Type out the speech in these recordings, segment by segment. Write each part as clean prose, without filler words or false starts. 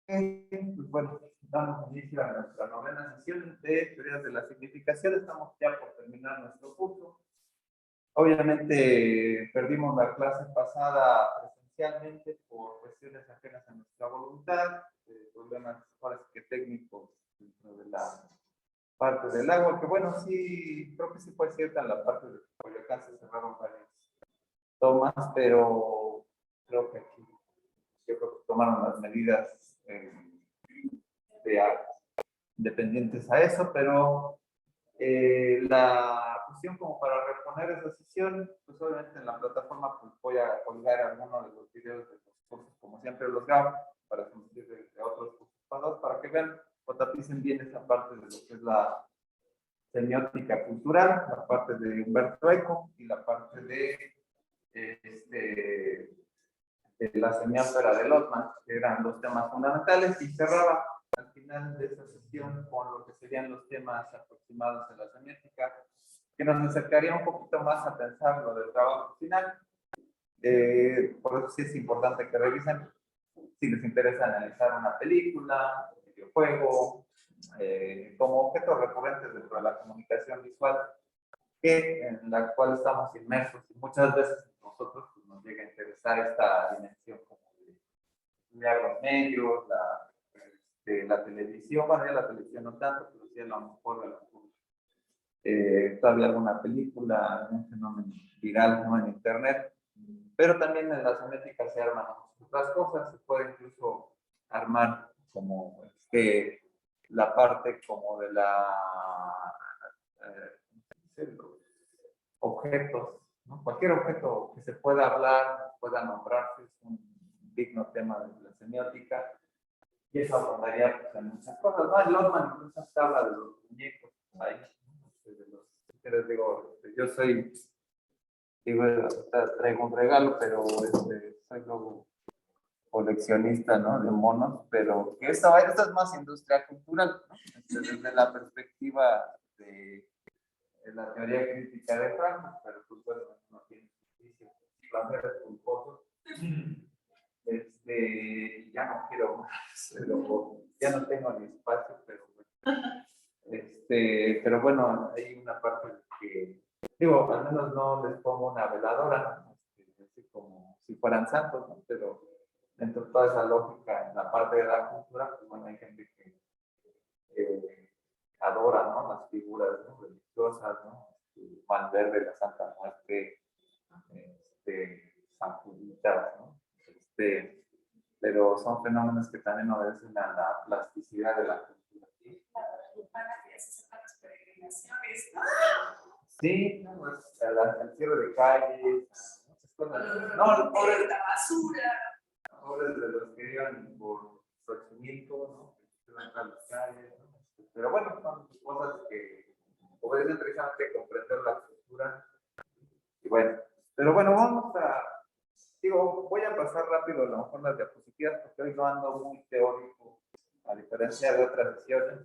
Pues bueno, damos inicio a nuestra novena sesión de teorías de la significación. Estamos ya por terminar nuestro curso. Obviamente perdimos la clase pasada presencialmente por cuestiones ajenas a nuestra voluntad, problemas ahora sí que técnicos dentro de la parte del agua, que bueno, sí, creo que sí fue cierta en la parte de Coyoacán, se cerraron varias tomas, pero creo que aquí yo creo que tomaron las medidas de, dependientes a eso, pero la cuestión como para reponer esa sesión, pues obviamente en la plataforma pues voy a colgar algunos de los videos de los cursos, como siempre los grabo, para transmitir de otros cursos para que vean o tapicen bien esa parte de lo que es la semiótica cultural, la parte de Humberto Eco y la parte de la semiópera de Lotman, que eran los temas fundamentales, y cerraba al final de esta sesión con lo que serían los temas aproximados de la semiótica, que nos acercaría un poquito más a pensar lo del trabajo final. Por eso sí es importante que revisen si les interesa analizar una película, un videojuego, como objetos recurrentes dentro de la comunicación visual, en la cual estamos inmersos y muchas veces nosotros pues, nos llega a interesar esta dimensión como de estudiar los medios, la televisión, bueno, ya la televisión no tanto, pero sí a lo mejor todavía alguna película, algún fenómeno viral ¿no? en internet, pero también en la semética se arman otras cosas, se puede incluso armar como la parte como de los objetos, ¿no? Cualquier objeto que se pueda hablar, pueda nombrarse, es un digno tema de la semiótica, y eso abordaría pues, en muchas cosas, ¿no? El Lotman incluso habla de los muñecos, ahí, ¿no? Les digo, yo soy, digo, traigo un regalo, pero soy luego coleccionista, ¿no? De monos, pero que esta es más industria cultural, ¿no? Desde la perspectiva de la teoría crítica de Frankfurt, pero pues bueno, no tiene justicia, placeres culposos. Ya no quiero más, pero ya no tengo ni espacio, pero bueno. Pero bueno, hay una parte que, digo, al menos no les pongo una veladora, ¿no? Así como si fueran santos, ¿no? Pero dentro de toda esa lógica, en la parte de la cultura, pues bueno, hay gente que adora, ¿no? Las figuras ¿no? religiosas, ¿no? Valverde, la Santa Muerte, San Juditas, ¿no? Pero son fenómenos que también obedecen a la plasticidad de la cultura. Sí, no, pues, al cierre de calles, no, los pobres, la basura. Los pobres de los que iban por Xochimilco, ¿no? Que iban a las calles, ¿no? Pero bueno, son cosas que obedecen precisamente a comprender la cultura. Y bueno, pero bueno, voy a pasar rápido a lo mejor las diapositivas porque hoy no ando muy teórico, a diferencia de otras sesiones.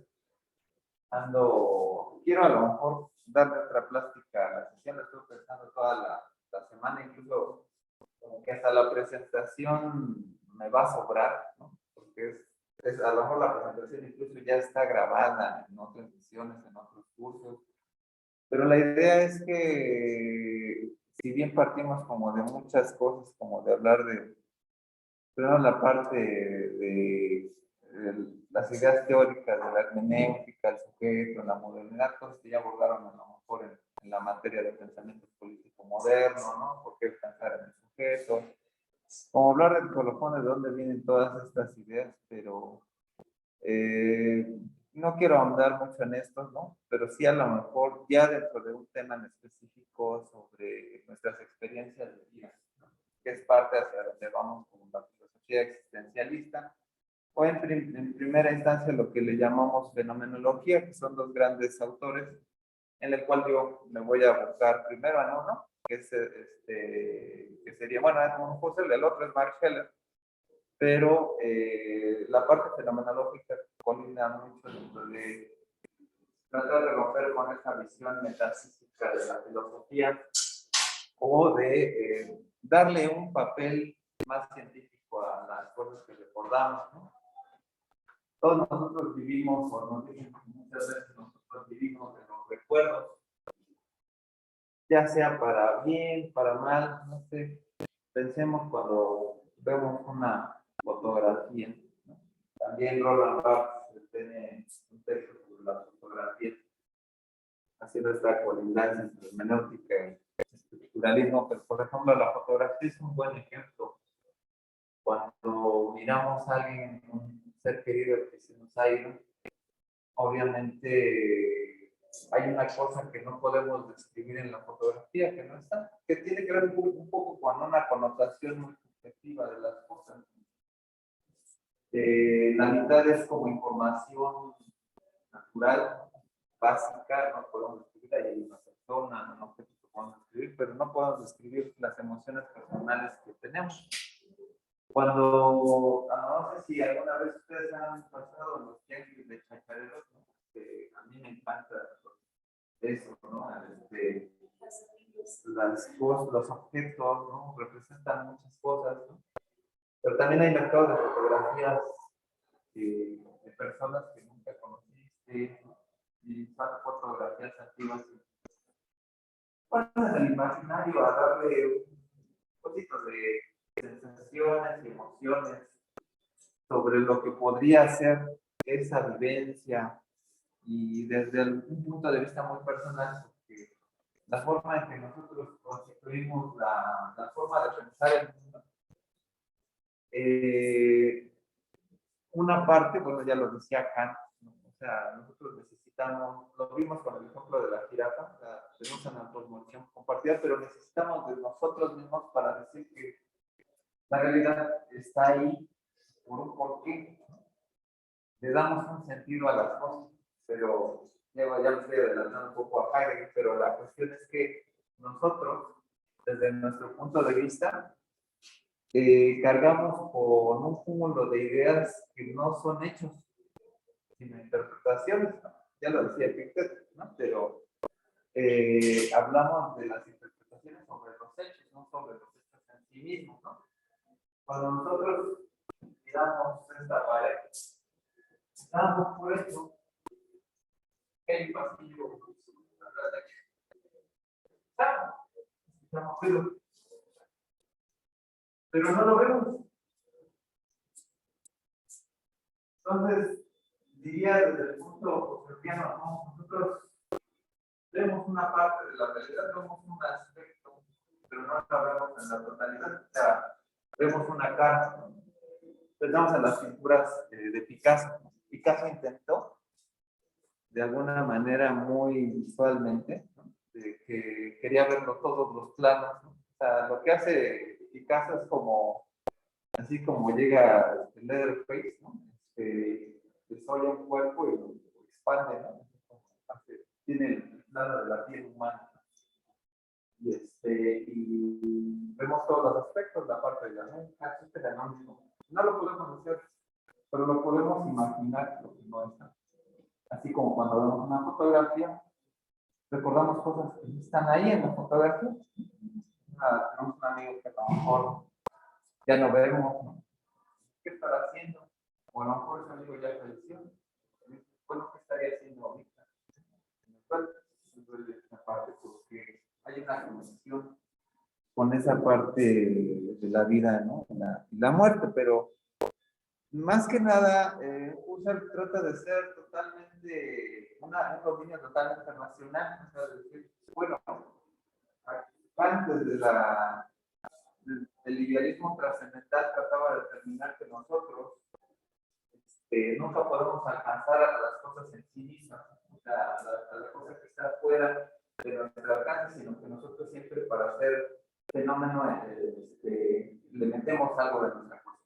Quiero a lo mejor darle otra plástica a la sesión, la estoy pensando toda la semana, incluso como que hasta la presentación me va a sobrar, ¿no? Porque a lo mejor la presentación incluso ya está grabada en otras sesiones, en otros cursos, pero la idea es que si bien partimos como de muchas cosas, como de hablar de, primero la parte de las ideas teóricas de la hermenéutica, el sujeto, la modernidad, cosas que ya abordaron a lo mejor en la materia de pensamiento político moderno, ¿no? ¿Por qué pensar en el sujeto? Como hablar del colofón, de dónde vienen todas estas ideas, pero no quiero ahondar mucho en esto, ¿no? Pero sí a lo mejor ya dentro de un tema en específico sobre nuestras experiencias de vida, ¿no? Que es parte hacia donde vamos con la filosofía existencialista, o en primera instancia lo que le llamamos fenomenología, que son dos grandes autores, en el cual yo me voy a buscar primero en uno, que es que sería, bueno, un Husserl, el otro es Max Scheler, pero la parte fenomenológica colinda mucho dentro de tratar de romper con esa visión metafísica de la filosofía o de darle un papel más científico a las cosas que recordamos, ¿no? Todos nosotros vivimos, o nos dicen que muchas veces nosotros vivimos de los recuerdos, ya sea para bien, para mal, no sé. Pensemos cuando vemos una fotografía, ¿no? También Roland Barthes tiene un texto sobre la fotografía, haciendo esta colindancia entre hermenéutica y estructuralismo, pero por ejemplo la fotografía es un buen ejemplo. Cuando miramos a alguien, un ser querido que se nos ha ido, obviamente hay una cosa que no podemos describir en la fotografía, que no está, que tiene que ver un poco con una connotación muy subjetiva de las cosas. La mitad es como información natural, básica, no podemos describir, hay una persona, un objeto que podemos describir, pero no podemos describir las emociones personales que tenemos. Cuando, no sé si alguna vez ustedes han pasado en los tianguis de chachareros, ¿no? Que a mí me encanta eso, ¿no? Las cosas, los objetos, ¿no? Representan muchas cosas, ¿no? Pero también hay mercados de fotografías de personas que nunca conociste, ¿no? Y son fotografías antiguas. Pones en el imaginario a darle un poquito de sensaciones y emociones sobre lo que podría ser esa vivencia y desde un punto de vista muy personal, porque la forma en que nosotros constituimos la forma de pensar el mundo, una parte, bueno, ya lo decía Kant, ¿no? O sea, nosotros necesitamos, lo vimos con el ejemplo de la jirafa, tenemos una cosmovisión compartida, pero necesitamos de nosotros mismos para decir que la realidad está ahí por un porqué. Le damos un sentido a las cosas, pero ya me estoy adelantando un poco a Heidegger, pero la cuestión es que nosotros, desde nuestro punto de vista, cargamos con un cúmulo de ideas que no son hechos, sino interpretaciones, ¿no? Ya lo decía Epicteto, ¿no? Pero hablamos de las interpretaciones sobre los hechos, no sobre los hechos en sí mismos, ¿no? Cuando nosotros miramos esta pared, damos por esto que hay un pasillo, pero no lo vemos. Entonces, diría desde el punto cristiano, ¿no? Nosotros vemos una parte de la realidad, vemos un aspecto, pero no la vemos en la totalidad. O sea, vemos una cara. Pensamos en las pinturas de Picasso. Picasso intentó, de alguna manera muy visualmente, ¿no? Que quería verlo todos los planos, ¿no? O sea, lo que hace Picasso es como, así como llega el Leatherface, ¿no? Desolla un cuerpo y lo expande, ¿no? Tiene el plano de la piel humana. Y vemos todos los aspectos, la parte de la nuca, etcétera, no lo podemos hacer, pero lo podemos imaginar lo que no está. Así como cuando vemos una fotografía, recordamos cosas que están ahí en la fotografía. Tenemos un amigo que a lo mejor ya no vemos, ¿no? ¿Qué estará haciendo? O a lo mejor ese amigo ya falleció. Bueno, ¿qué estaría haciendo ahorita? Me duele esa parte porque hay una conexión con esa parte de la vida, ¿no? La muerte, pero más que nada, Husserl trata de ser totalmente, un dominio totalmente racional, o sea, decir, bueno, antes del idealismo trascendental trataba de determinar que nosotros nunca podemos alcanzar a las cosas en sí mismas, o sea, a la cosa que está fuera de nuestro alcance, sino que nosotros siempre para hacer fenómeno le metemos algo de nuestra cosa.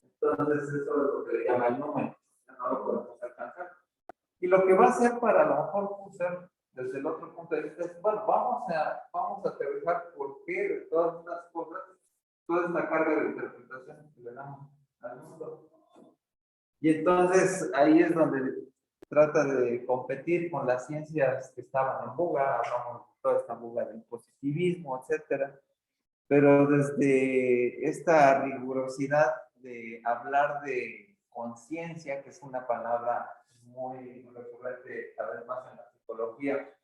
Entonces eso es lo que le llama el número, no lo podemos alcanzar. Y lo que va a hacer para a lo mejor Husserl desde el otro punto de vista es, bueno, vamos a aterrizar por qué de todas estas cosas, toda esta carga de interpretación que le damos al mundo. Y entonces ahí es donde trata de competir con las ciencias que estaban en boga, hablamos de toda esta boga del positivismo, etcétera, pero desde esta rigurosidad de hablar de conciencia, que es una palabra muy recurrente cada vez más en la psicología,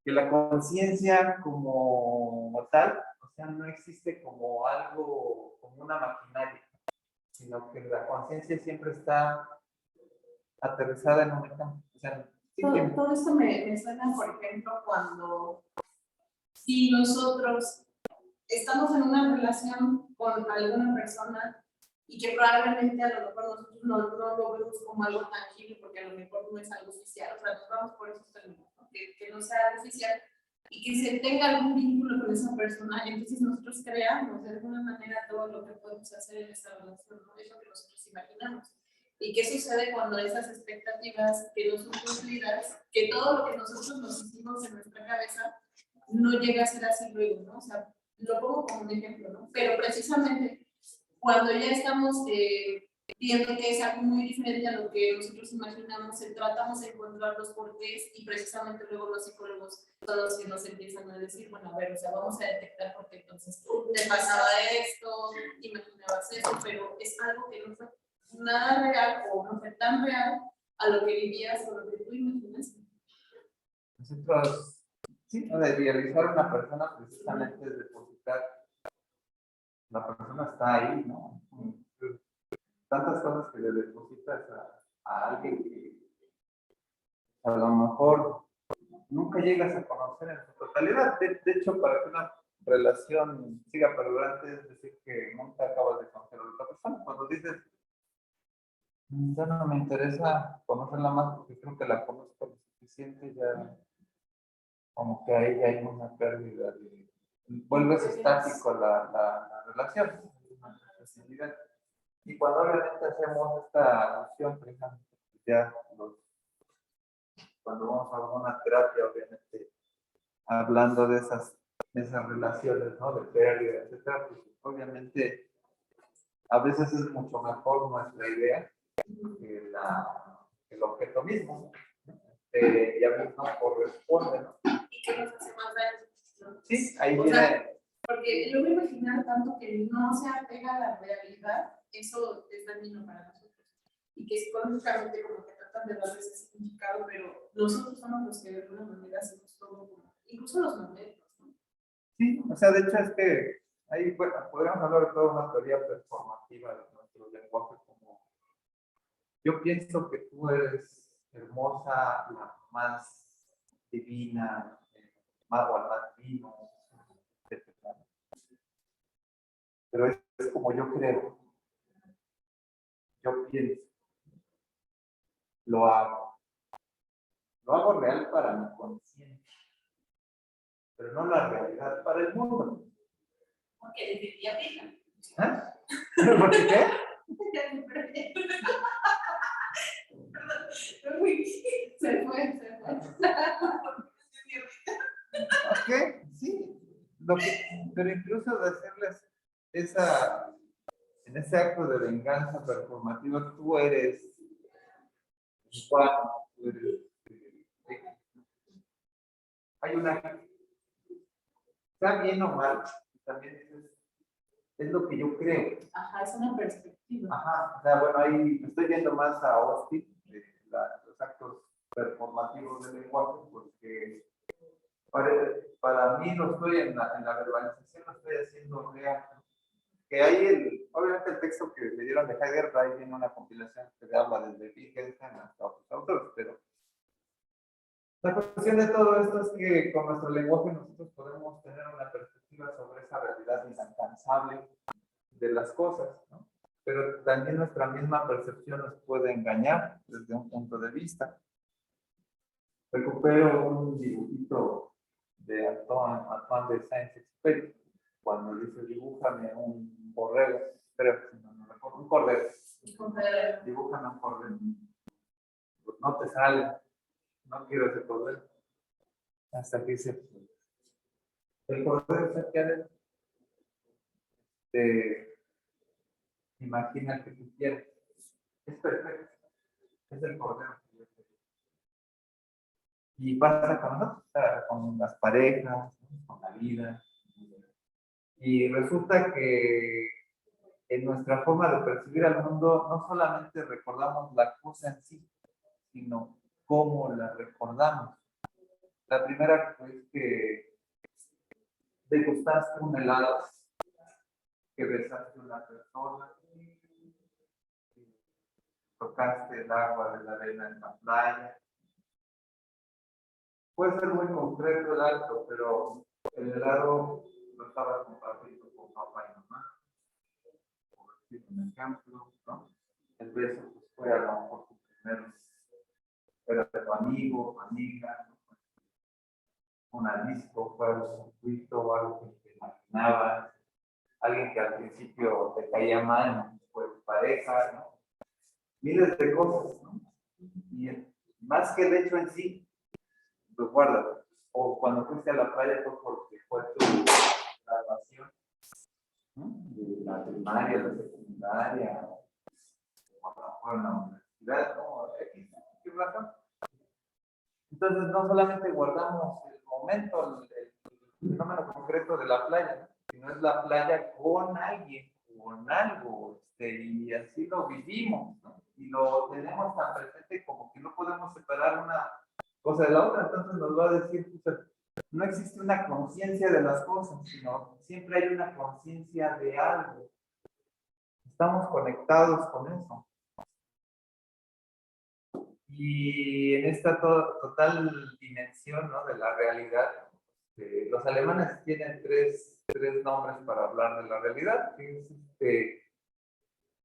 que la conciencia como tal, o sea, no existe como algo, como una maquinaria, sino que la conciencia siempre está aterrizada en un campo. O sea, sí, todo esto me suena, por ejemplo, cuando si nosotros estamos en una relación con alguna persona y que probablemente a lo mejor nosotros no lo vemos como algo tangible porque a lo mejor no es algo oficial, o sea, nos vamos por esos términos, ¿no? Que no sea algo oficial y que se tenga algún vínculo con esa persona, entonces nosotros creamos de alguna manera todo lo que podemos hacer en esa relación, ¿no? Es lo que nosotros imaginamos. ¿Y qué sucede cuando esas expectativas que no son cumplidas, que todo lo que nosotros nos hicimos en nuestra cabeza no llega a ser así luego, ¿no? O sea, lo pongo como un ejemplo, ¿no? Pero precisamente cuando ya estamos viendo que es algo muy diferente a lo que nosotros imaginamos, tratamos de encontrar los porqués y precisamente luego los psicólogos son los que nos empiezan a decir, bueno, a ver, o sea, vamos a detectar por qué entonces te pasaba esto, imaginabas esto, pero es algo que no fue nada real o no fue tan real a lo que vivías o lo que tú imaginaste. Nosotros, sí, ¿no? De idealizar a una persona precisamente es depositar, la persona está ahí, ¿no? Tantas cosas que le depositas a alguien que a lo mejor nunca llegas a conocer en su totalidad. De hecho, para que una relación siga perdurante es decir que nunca acabas de conocer a la otra persona. Cuando dices, ya no me interesa conocerla más porque creo que la conozco lo suficiente, ya como que ahí hay una pérdida de... Vuelves estático la relación, una facilidad. Y cuando obviamente hacemos esta alusión, precisamente, ya cuando vamos a alguna terapia, obviamente, hablando de esas relaciones, ¿no? De pérdida, etcétera, pues obviamente a veces es mucho mejor nuestra idea que el objeto mismo, ya mismo corresponde, ¿no? ¿Y qué nos hace más daño? ¿No? Sí, ahí o viene. Sea, porque luego imaginar tanto que no se apega a la realidad, eso es dañino para nosotros. Y que psicológicamente como que tratan de darles ese significado, pero nosotros somos los que de alguna manera hacemos todo, incluso los momentos, ¿no? Sí, o sea, de hecho es que ahí bueno, podríamos hablar de toda una teoría performativa de nuestro lenguaje, como yo pienso que tú eres hermosa, la más divina, más o el más divino, etc. Pero es como yo creo, yo pienso, lo hago. Lo hago real para mi conciencia, pero no la realidad para el mundo. Porque definitivamente. ¿Ah? ¿Por qué? Se fue. Ok, sí. Pero incluso de hacerles en ese acto de venganza performativa, tú eres Juan, tú eres. Hay una. Está bien o mal, también es lo que yo creo. Ajá, es una perspectiva. Ajá, o sea, bueno, ahí me estoy yendo más a Austin, los actos performativos del lenguaje, porque para mí no estoy en la verbalización, lo estoy haciendo real. Que hay obviamente el texto que le dieron de Heidegger, ahí viene una compilación que habla desde Wittgenstein hasta otros autores, pero la cuestión de todo esto es que con nuestro lenguaje nosotros podemos tener una perspectiva sobre esa realidad inalcanzable de las cosas, ¿no? Pero también nuestra misma percepción nos puede engañar desde un punto de vista. Recupero un dibujito de Antoine de Saint-Exupéry, cuando dice, dibújame un borrego, creo que no recuerdo, un cordero. Dibújame un cordero. Pues no te sale, no quiero ese cordero. Hasta que dice, el cordero se queda, te imagina que tú quieres. Es perfecto. Es el cordero que yo quiero. Y pasa con nosotros, con las parejas, con la vida. Y resulta que en nuestra forma de percibir al mundo no solamente recordamos la cosa en sí, sino cómo la recordamos. La primera es que degustaste un helado, que besaste a una persona, tocaste el agua de la arena en la playa. Puede ser muy concreto el acto, pero el helado lo estabas compartiendo con papá y mamá. Por decir un ejemplo, ¿no? El beso pues, fue a lo mejor tu primer, era de tu amigo, tu amiga, ¿no? Una disco, fue algo circuito, algo que te imaginabas, alguien que al principio te caía mal, fue tu pareja, ¿no? Miles de cosas, ¿no? Y más que el hecho en sí, pues guarda. O cuando fuiste a la playa fue porque fue tu graduación, ¿no? De la primaria, la secundaria, cuando fue a la universidad, ¿no? ¿Qué razón? Entonces no solamente guardamos el momento, el fenómeno concreto de la playa, ¿no? Sino es la playa con alguien, con algo, y así lo vivimos, ¿no? Y lo tenemos tan presente como que no podemos separar una cosa de la otra. Entonces nos va a decir, pues, no existe una conciencia de las cosas, sino siempre hay una conciencia de algo. Estamos conectados con eso. Y en esta total dimensión, ¿no? De la realidad, los alemanes tienen tres nombres para hablar de la realidad, que es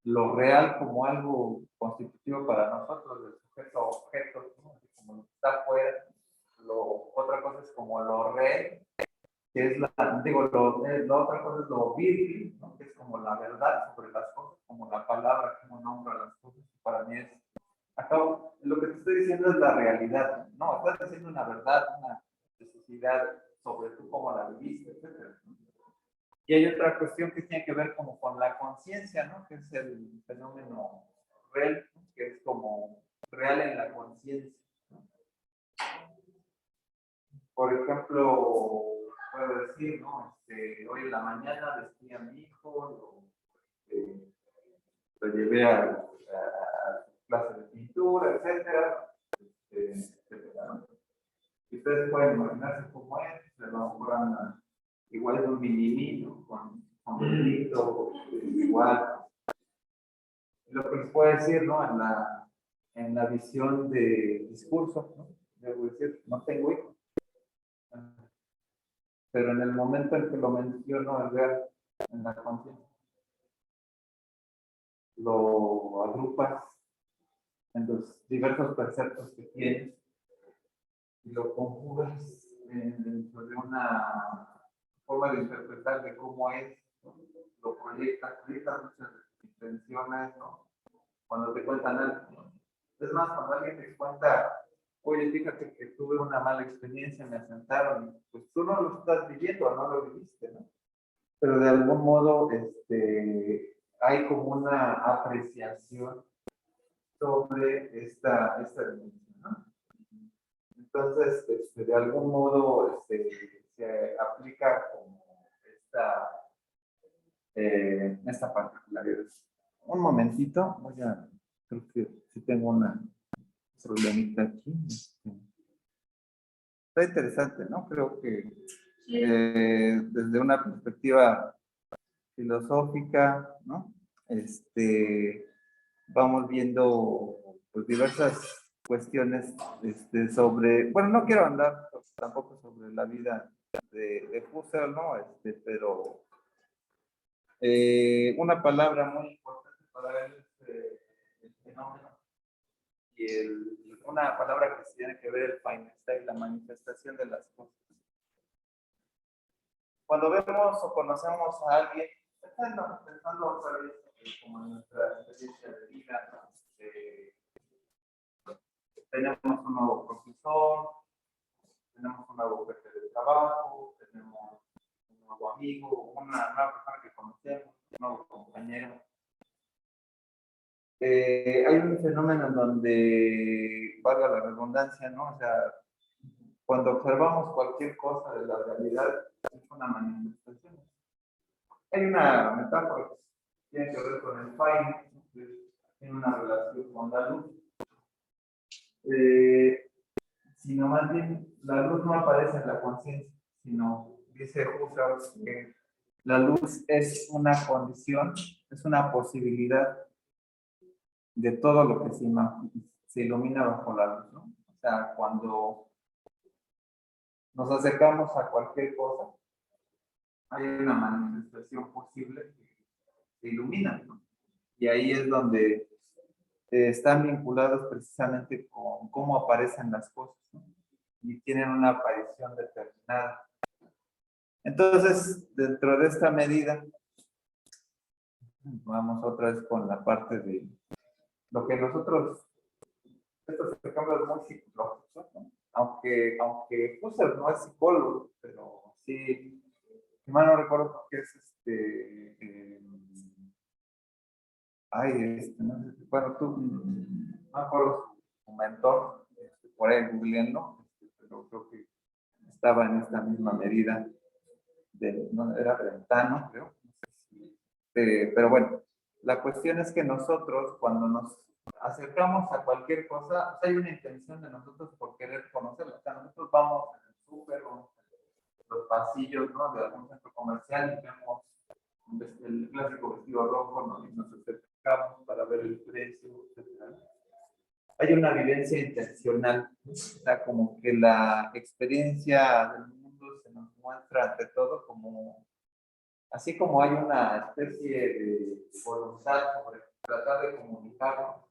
lo real como algo constitutivo para nosotros, del sujeto objeto, ¿no? Como lo que está afuera. Otra cosa es como lo real, que es la otra cosa es lo virgen, ¿no? Que es como la verdad sobre las cosas, como la palabra, como nombra las cosas. Para mí es, acabo, lo que te estoy diciendo es la realidad, no, estás diciendo una verdad, una necesidad sobre tú cómo la viviste, etc. Y hay otra cuestión que tiene que ver como con la conciencia, ¿no? Que es el fenómeno real, ¿no? Que es como real en la conciencia, ¿no? Por ejemplo, puedo decir, ¿no? Hoy en la mañana vestí a mi hijo, lo llevé a clase de pintura, etcétera, etcétera, ¿no? Y ustedes pueden imaginarse cómo es, se lo ocurran igual de un mini con delito, igual. Lo que les puedo decir, ¿no? En la visión de discurso, ¿no? Debo decir, no tengo hijos. Pero en el momento en que lo menciono, es real, en la conciencia, lo agrupas en los diversos preceptos que tienes y lo conjugas dentro de una forma de interpretar de cómo es, ¿no? Lo proyectas muchas intenciones, ¿no? Cuando te cuentan algo, ¿no? Es más, cuando alguien te cuenta, oye, fíjate que tuve una mala experiencia, me asentaron, pues tú no lo estás viviendo, no lo viviste, ¿no? Pero de algún modo hay como una apreciación sobre esta dimensión, ¿no? Entonces, de algún modo se aplica como esta particularidad. Un momentito, creo que sí tengo una problemita aquí. Está interesante, ¿no? Creo que desde una perspectiva filosófica, ¿no? Vamos viendo pues, diversas cuestiones sobre, bueno, no quiero andar tampoco sobre la vida de Husserl, ¿no? Pero una palabra muy importante para él es el fenómeno y una palabra que tiene que ver el Feinstein, la manifestación de las cosas. Cuando vemos o conocemos a alguien, pensando otra vez como en nuestra experiencia de vida, ¿no? Tenemos un nuevo profesor, tenemos un nuevo jefe de trabajo, tenemos un nuevo amigo, una nueva persona que conocemos, un nuevo compañero. Hay un fenómeno en donde, valga la redundancia, ¿no? O sea, cuando observamos cualquier cosa de la realidad, es una manifestación. Hay una metáfora tiene que ver con el fine, que tiene una relación con la luz. Sino más bien la luz no aparece en la conciencia, sino dice Husserl que la luz es una condición, es una posibilidad de todo lo que se ilumina bajo la luz, ¿no? O sea, cuando nos acercamos a cualquier cosa, hay una manifestación posible que se ilumina, ¿no? Y ahí es donde están vinculados precisamente con cómo aparecen las cosas, ¿no? Y tienen una aparición determinada. Entonces, dentro de esta medida, vamos otra vez con la parte de lo que nosotros, estos ejemplos muy psicológicos, ¿no? Aunque Husserl no es psicólogo, pero sí, si mal no recuerdo porque es no sé, bueno, tú, no me acuerdo su mentor, por ahí googleando, pero creo que estaba en esta misma medida, no, era Brentano, creo, no sé si, pero bueno, la cuestión es que nosotros cuando nos acercamos a cualquier cosa, hay una intención de nosotros por querer conocerla. O sea, nosotros vamos al súper, vamos a los pasillos, ¿no?, de algún centro comercial y vemos el clásico vestido rojo, ¿no?, y nos acercamos para ver el precio, etc. Hay una vivencia intencional, o sea, como que la experiencia del mundo se nos muestra ante todo como, así como hay una especie de voluntad sobre tratar de comunicarlo,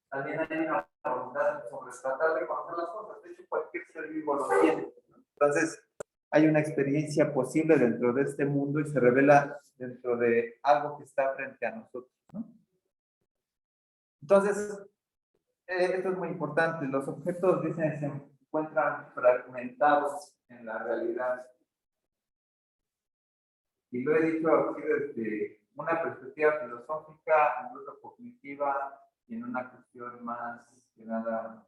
también hay una voluntad sobre tratar de conocer las cosas. De hecho, cualquier ser vivo lo tiene. Entonces, hay una experiencia posible dentro de este mundo y se revela dentro de algo que está frente a nosotros, ¿no? Entonces, esto es muy importante. Los objetos, dicen, se encuentran fragmentados en la realidad. Y lo he dicho aquí desde una perspectiva filosófica, incluso cognitiva, y en una cuestión más que nada,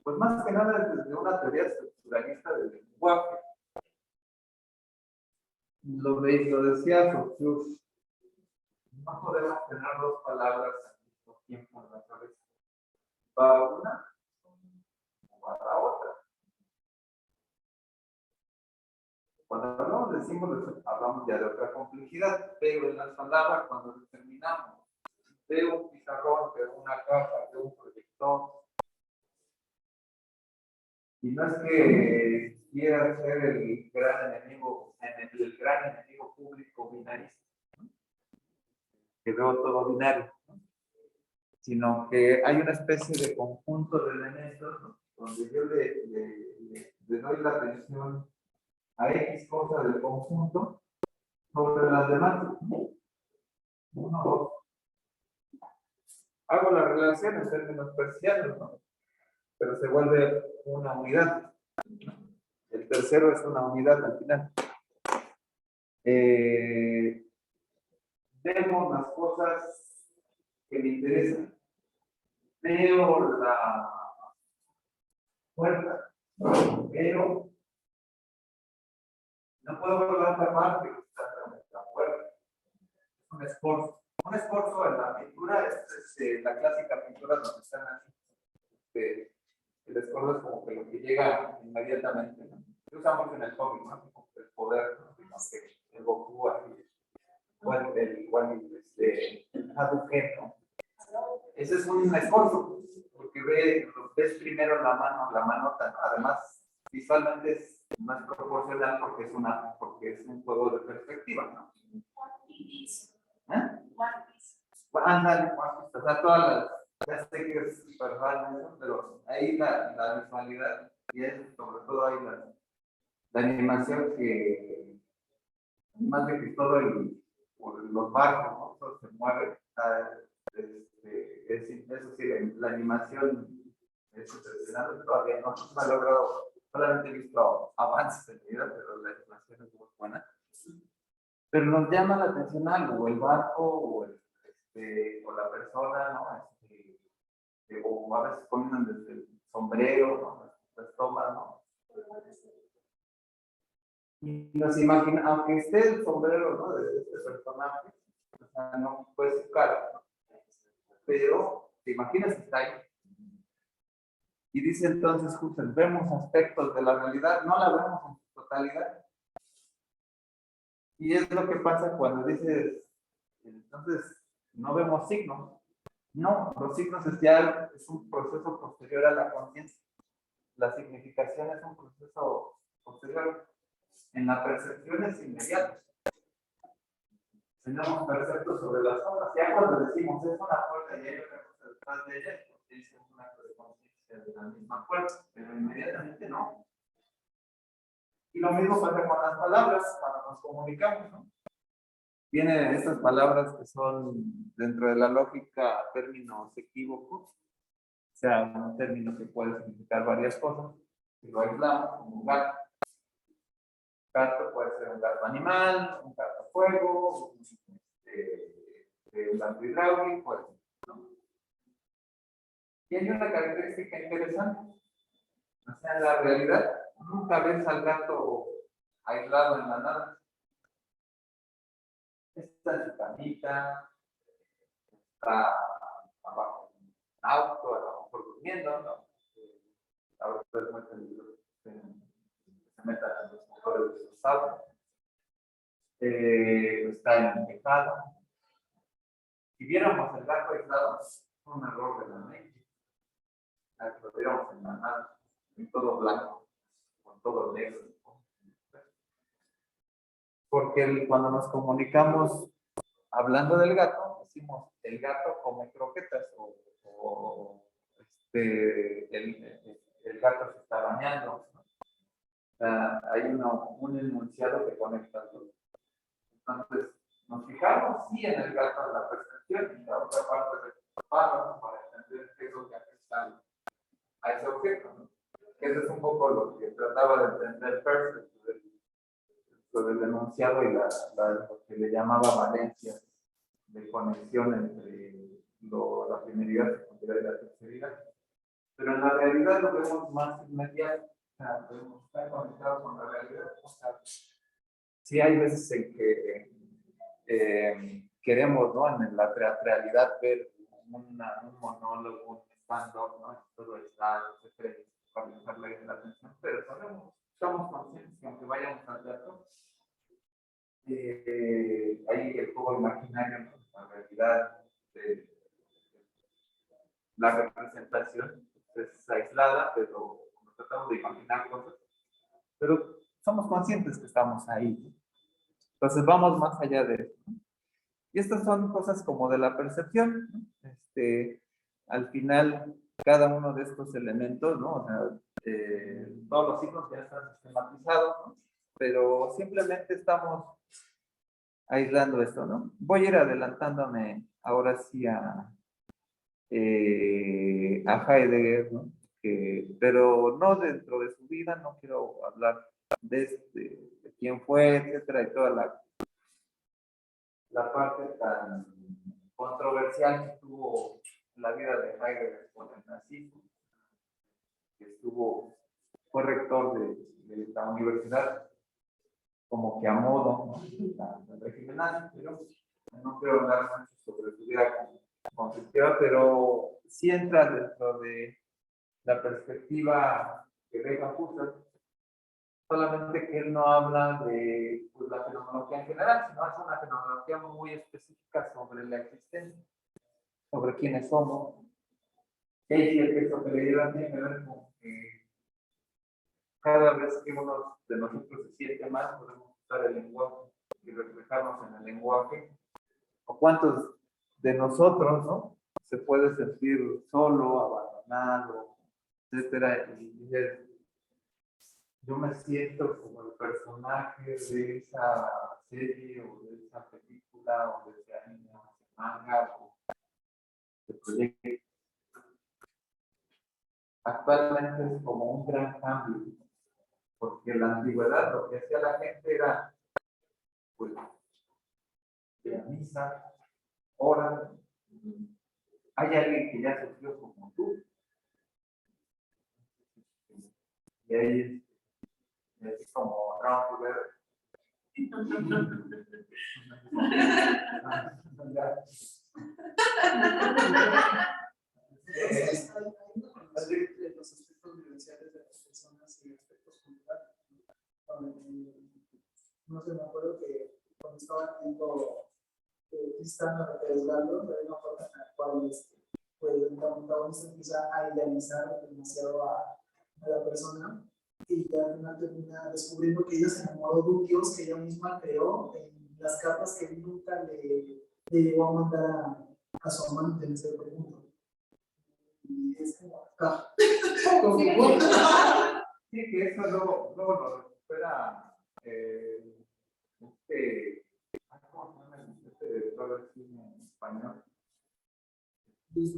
pues más que nada desde una teoría estructuralista del lenguaje. Lo decía Saussure, no podemos tener dos palabras al mismo tiempo en la cabeza. Va una o va la otra. Cuando hablamos de símbolos, hablamos ya de otra complejidad, pero en las palabras, cuando determinamos, veo un pizarrón, veo una caja, veo un proyector, y no es que quiera ser el gran enemigo, el gran enemigo público binarista, ¿no?, que veo todo binario, ¿no?, sino que hay una especie de conjunto de elementos, ¿no?, donde yo le doy la atención a X cosas del conjunto sobre las demás. Uno, dos. Hago la relación en términos parciales, ¿no?, pero se vuelve una unidad. El tercero es una unidad al final. Vemos las cosas que me interesan. Veo la puerta, pero no puedo ver la otra parte que está en la puerta. Es un esfuerzo. Un esfuerzo en la pintura es la clásica pintura donde están así. El esfuerzo es como que lo que llega inmediatamente, ¿no? Se usa mucho en el cómic, ¿no? Como el poder, ¿no?, que el Goku así, o el Hadouken, ¿no? Ese es un esfuerzo, porque ves primero la manota, ¿no? Además, visualmente es más proporcional porque es un juego de perspectiva, ¿no? ¿Eh? Ándale, o sea, ya sé que es verdad eso, pero ahí la visualidad y es sobre todo ahí la animación que, más de que todo los barcos, ¿no?, todo se mueve. Eso sí, la animación es impresionante, todavía no ha logrado, solamente he visto avances en vida, pero la animación es muy buena. Pero nos llama la atención algo, el barco o la persona, ¿no? O a veces ponen desde el sombrero, ¿no?, las tomas, ¿no? Y nos imaginamos, aunque esté el sombrero, ¿no?, de este personaje, nos sea, no puede ser claro, ¿no? Pero te imaginas que está ahí. Y dice entonces Husserl, vemos aspectos de la realidad, no la vemos en su totalidad. Y es lo que pasa cuando dices, entonces, no vemos signos. No, los signos es un proceso posterior a la conciencia. La significación es un proceso posterior. En la percepción es inmediato. Tenemos perceptos sobre las cosas. Ya cuando decimos es una puerta y hay otra cosa detrás de ella, porque es un acto de conciencia de la misma puerta, pero inmediatamente no. Y lo mismo pasa con las palabras cuando nos comunicamos, ¿no? Vienen estas palabras que son, dentro de la lógica, términos equívocos, o sea, un término que puede significar varias cosas, si lo aislamos como un gato. Gato puede ser un gato animal, un gato fuego, un gato hidráulico, ¿no? Y hay una característica interesante. O sea, en la realidad, nunca ves al gato aislado en la nada. Está en su camita, está abajo en un auto, a lo mejor durmiendo, ¿no? Ahora es muy peligroso que se metan en los motores de los autos. Está en el tejado. Si viéramos el gato aislado, es un error de la mente. Lo viéramos en la nada, en todo blanco, con todo negro. Porque cuando nos comunicamos hablando del gato, decimos el gato come croquetas el gato se está bañando, ¿no? Hay un enunciado que conecta todo. Entonces, nos fijamos sí en el gato en la percepción y la otra parte del párrafo para entender qué es lo que afecta a ese objeto, ¿no? Que eso es un poco lo que trataba de entender Peirce sobre el enunciado y lo que le llamaba valencia de conexión entre la primeridad, secundaria y la terceridad. Pero en la realidad lo vemos más inmediato, o sea, podemos estar conectados con la realidad. O sea, sí hay veces en que queremos, ¿no? En la realidad ver un monólogo, un stand-up, ¿no? Todo está, etcétera, para prestarle la atención, pero estamos conscientes que aunque vayamos al teatro, hay el juego imaginario, ¿no? La realidad, la representación es aislada, pero tratamos de imaginar cosas, pero somos conscientes que estamos ahí. Entonces vamos más allá de eso, ¿no? Y estas son cosas como de la percepción, ¿no? Al final, cada uno de estos elementos, ¿no? O sea, todos los signos ya están sistematizados, ¿no? Pero simplemente estamos aislando esto, ¿no? Voy a ir adelantándome ahora sí a Heidegger, ¿no? Pero no dentro de su vida, no quiero hablar de quién fue, etcétera, y toda la parte tan controversial que tuvo la vida de Heidegger con el nazismo, que fue rector de la universidad como que a modo, ¿no? del régimen nazi, pero no quiero hablar mucho sobre su vida conflictiva, pero sí entra dentro de la perspectiva que deja Husserl, solamente que él no habla de pues, la fenomenología en general, sino hace una fenomenología muy específica sobre la existencia, sobre quiénes somos. Y ahí sí el texto que le dieron tiene que ver con que cada vez que uno de nosotros se siente mal, podemos usar el lenguaje y reflejarnos en el lenguaje. ¿O cuántos de nosotros, ¿no? Se puede sentir solo, abandonado, etcétera? Y dices, yo me siento como el personaje de esa serie o de esa película o de ese anime o de ese manga o de proyecto. Actualmente es como un gran cambio, porque en la antigüedad lo que hacía la gente era, pues, de la misa, ora, hay alguien que ya sufrió como tú, y ahí es como Round to Better. De los aspectos vivenciales de las personas y aspectos culturales. No sé, me acuerdo que cuando estaba viendo Tristán de Osvaldo, hay una parte en la cual pues, el protagonista empieza a idealizar demasiado a la persona y ya al final termina descubriendo que ella se enamoró de un dios que ella misma creó en las cartas que nunca le llegó a mandar a su amante en ese punto. Y es como, sí, que eso luego lo recupera ¿cómo se llama este director de cine en español? Luis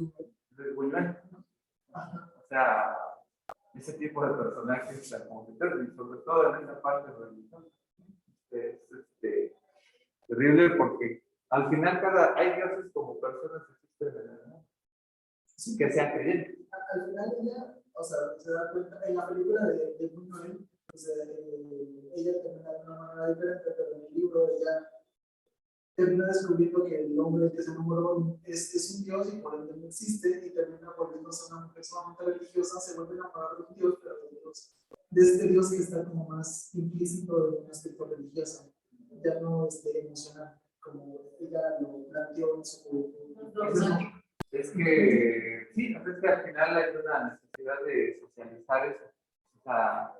Buñuel, ¿no? O sea, ese tipo de personajes tan compositores y sobre todo en esa parte religiosa es terrible porque al final hay dioses como personas que existen en el mundo que sean creyentes. Al final ella, o sea, se da cuenta, en la película de Buñuel, pues, ella termina de una manera diferente, pero en el libro ella termina descubriendo que el hombre que se enamoró es un dios y por ende no existe y termina volviéndose una mujer sumamente religiosa, se vuelve a enamorar de un dios, pero de este dios que está como más implícito en un aspecto religioso, ya no emocional, como ella lo planteó en su... Es que sí, es que al final hay una necesidad de socializar eso. O sea,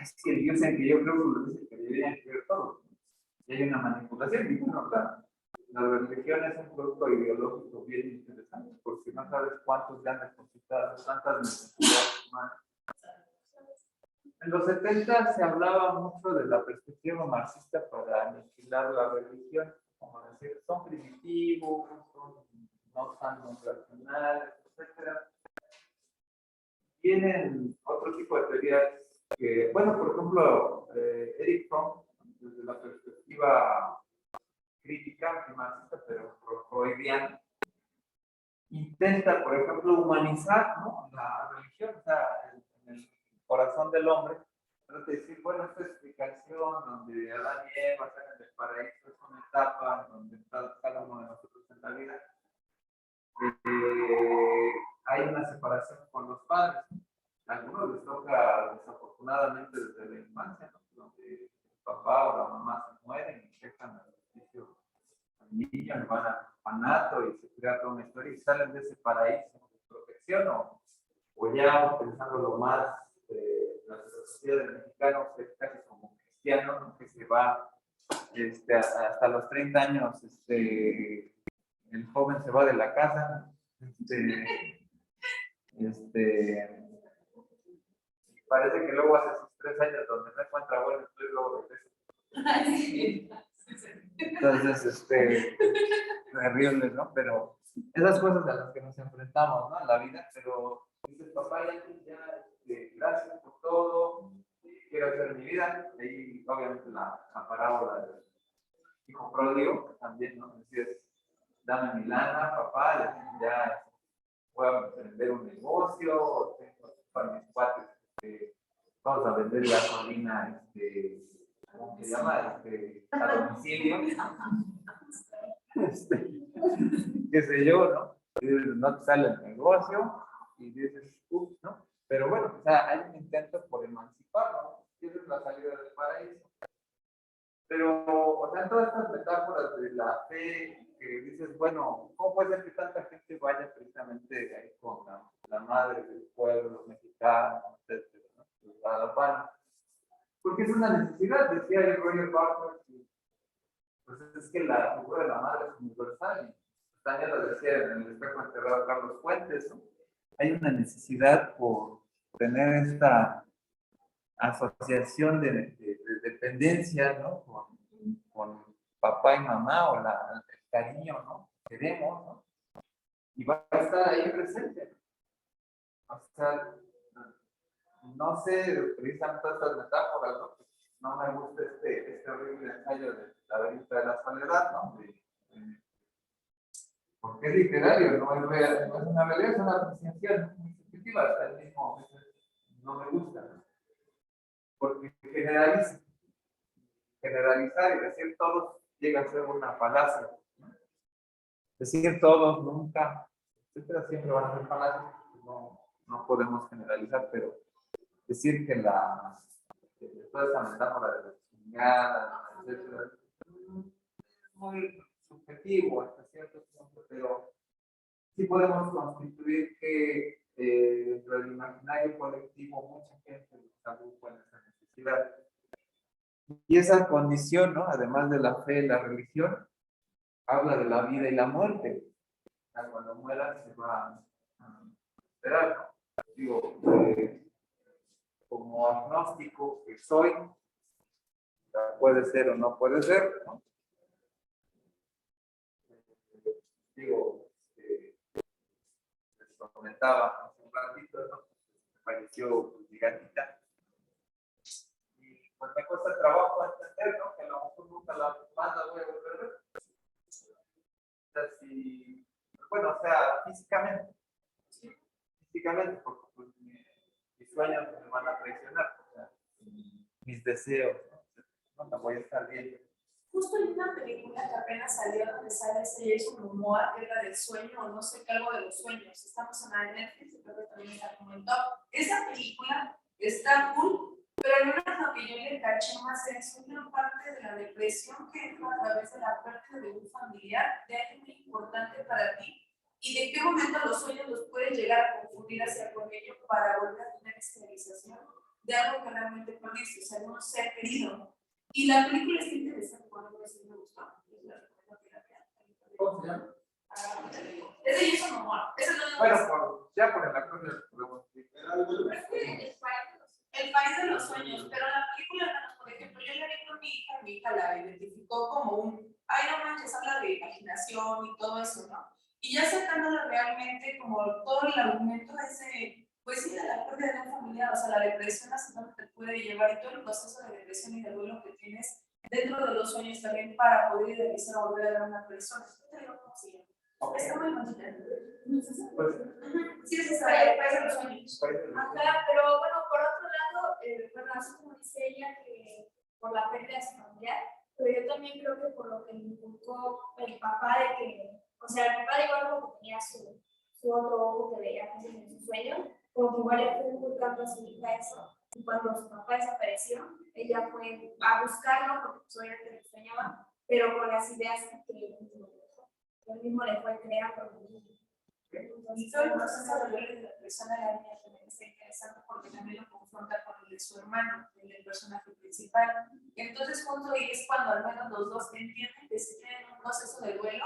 es que el dios en que yo creo que lo dice que deberían creer todos. Y hay una manipulación. Y bueno, la religión es un producto ideológico bien interesante, porque no sabes cuántos ya han depositado, tantas necesidades humanas. En los 70 se hablaba mucho de la perspectiva marxista para aniquilar la religión, como decir, son primitivos, no tan racionales, etc. Tienen otro tipo de teorías que, bueno, por ejemplo, Eric Fromm, desde la perspectiva crítica, marxista, pero freudiana, intenta, por ejemplo, humanizar, ¿no?, la religión, o sea, en el corazón del hombre, trata de decir, bueno, esta explicación donde Adán y Eva salen del paraíso es una etapa donde cada uno de nosotros en la vida hay una separación con los padres. A algunos les toca desafortunadamente desde la infancia, ¿no?, donde el papá o la mamá se mueren y dejan al servicio al niño, le van al orfanato y se crea toda una historia y salen de ese paraíso de protección, o ya pensándolo más, la sociedad del mexicano que es casi como cristiano, ¿no?, que se va hasta los 30 años, el joven se va de la casa, parece que luego hace sus 3 años donde no encuentra buen empleo y luego regresa. Entonces, terrible, ¿no? Pero esas cosas a las que nos enfrentamos, ¿no?, en la vida, pero dice papá, ya gracias por todo, quiero hacer mi vida. Ahí obviamente la parábola del hijo pródigo también, ¿no? Es decir, dame mi lana, papá, ya voy a emprender un negocio, tengo para mis cuates, vamos a vender gasolina, ¿cómo se llama? A domicilio. Qué sé yo, ¿no? Y no te sale el negocio y dices, ¿no? Pero bueno, o sea, hay un intento por emanciparlo, ¿no? Tienes la salida del paraíso. Pero, o sea, todas estas metáforas de la fe, que dices, bueno, ¿cómo puede ser que tanta gente vaya precisamente ahí con la madre del pueblo mexicano, etcétera, ¿no?, Guadalajara? Porque es una necesidad, decía el Roger Barker, pues es que la figura de la madre es universal. Y Tania lo decía en el espejo enterrado Carlos Fuentes, ¿no? Hay una necesidad por tener esta asociación de dependencia, ¿no?, con papá y mamá, o el cariño, ¿no?, que queremos, ¿no? Y va a estar ahí presente. O sea, no sé precisamente estas metáforas, ¿no? No me gusta este horrible ensayo de La laberinto de la soledad, ¿no? Porque es literario, no es real, no es una realidad, es una apreciación muy subjetiva, hasta el mismo no me gusta, ¿no? Porque generalizar y decir todos llega a ser una falacia, ¿no? decir todos, nunca, etcétera, siempre van a ser falacias, no podemos generalizar, pero decir que toda esa metáfora de la chingada, etcétera, es muy subjetivo hasta cierto punto, pero sí podemos constituir que dentro del imaginario colectivo mucha gente nos agrupa en esa necesidad. Y esa condición, ¿no? Además de la fe y la religión, habla de la vida y la muerte. O sea, cuando muera se va a esperar, ¿no? Digo, como agnóstico que soy, puede ser o no puede ser, ¿no? Digo, les comentaba hace un ratito, ¿no? Falleció mi gatita. Y pues me cuesta trabajo entender, ¿no? Que a lo mejor nunca la manda voy a volver a ver. O sea, si, bueno, o sea, físicamente, porque pues, mis sueños me van a traicionar, o sea, mis deseos, ¿no? No voy a estar bien. Justo hay una película que apenas salió donde sale ese Jason Momoa, que era del sueño, o no sé qué, algo de los sueños. Estamos en la de Netflix, creo que también está como en top. Esa película está cool, pero en una lo que yo le caché más es una parte de la depresión que entra a través de la pérdida de un familiar, de algo muy importante para ti, y de qué momento los sueños los puedes llegar a confundir hacia con ello para volver a tener estabilización de algo que realmente perdiste, o sea, de un ser querido. Y la película está interesante, cuando me gustó. ¿Cómo se llama? Es de Jason Momoa. Bueno, ya por el actor ya podemos decir. El país de los sueños, pero la película, por ejemplo, yo la vi con mi hija la identificó como un, ay no manches, habla de imaginación y todo eso, ¿no? Y ya sacándola realmente como todo el argumento de ese, pues sí, de la pérdida de una familia, o sea, la depresión hasta dónde te puede llevar y todo el proceso de depresión y de duelo que tienes dentro de los sueños también para poder idealizar o volver a ver a una persona. ¿Qué te digo cómo se llama? Okay. Está muy bonita. Pues, sí, es esa, el país de los sueños. Ajá, pero bueno, por otro lado, bueno, así como dice ella que por la pérdida de su familiar, pero yo también creo que por lo que le inculcó el papá de que, o sea, el papá igual como tenía su otro ojo que veía en su sueño, como que igual le fue inculcando a su hija eso, y cuando su papá desapareció, ella fue a buscarlo, porque pues obviamente le extrañaba, pero con las ideas que él mismo le fue creando. Y todo el proceso de duelo de la persona de la niña también está interesante porque también lo confronta con el de su hermano, el personaje principal. Entonces, junto ahí es cuando al menos los dos entienden que se tienen un proceso de duelo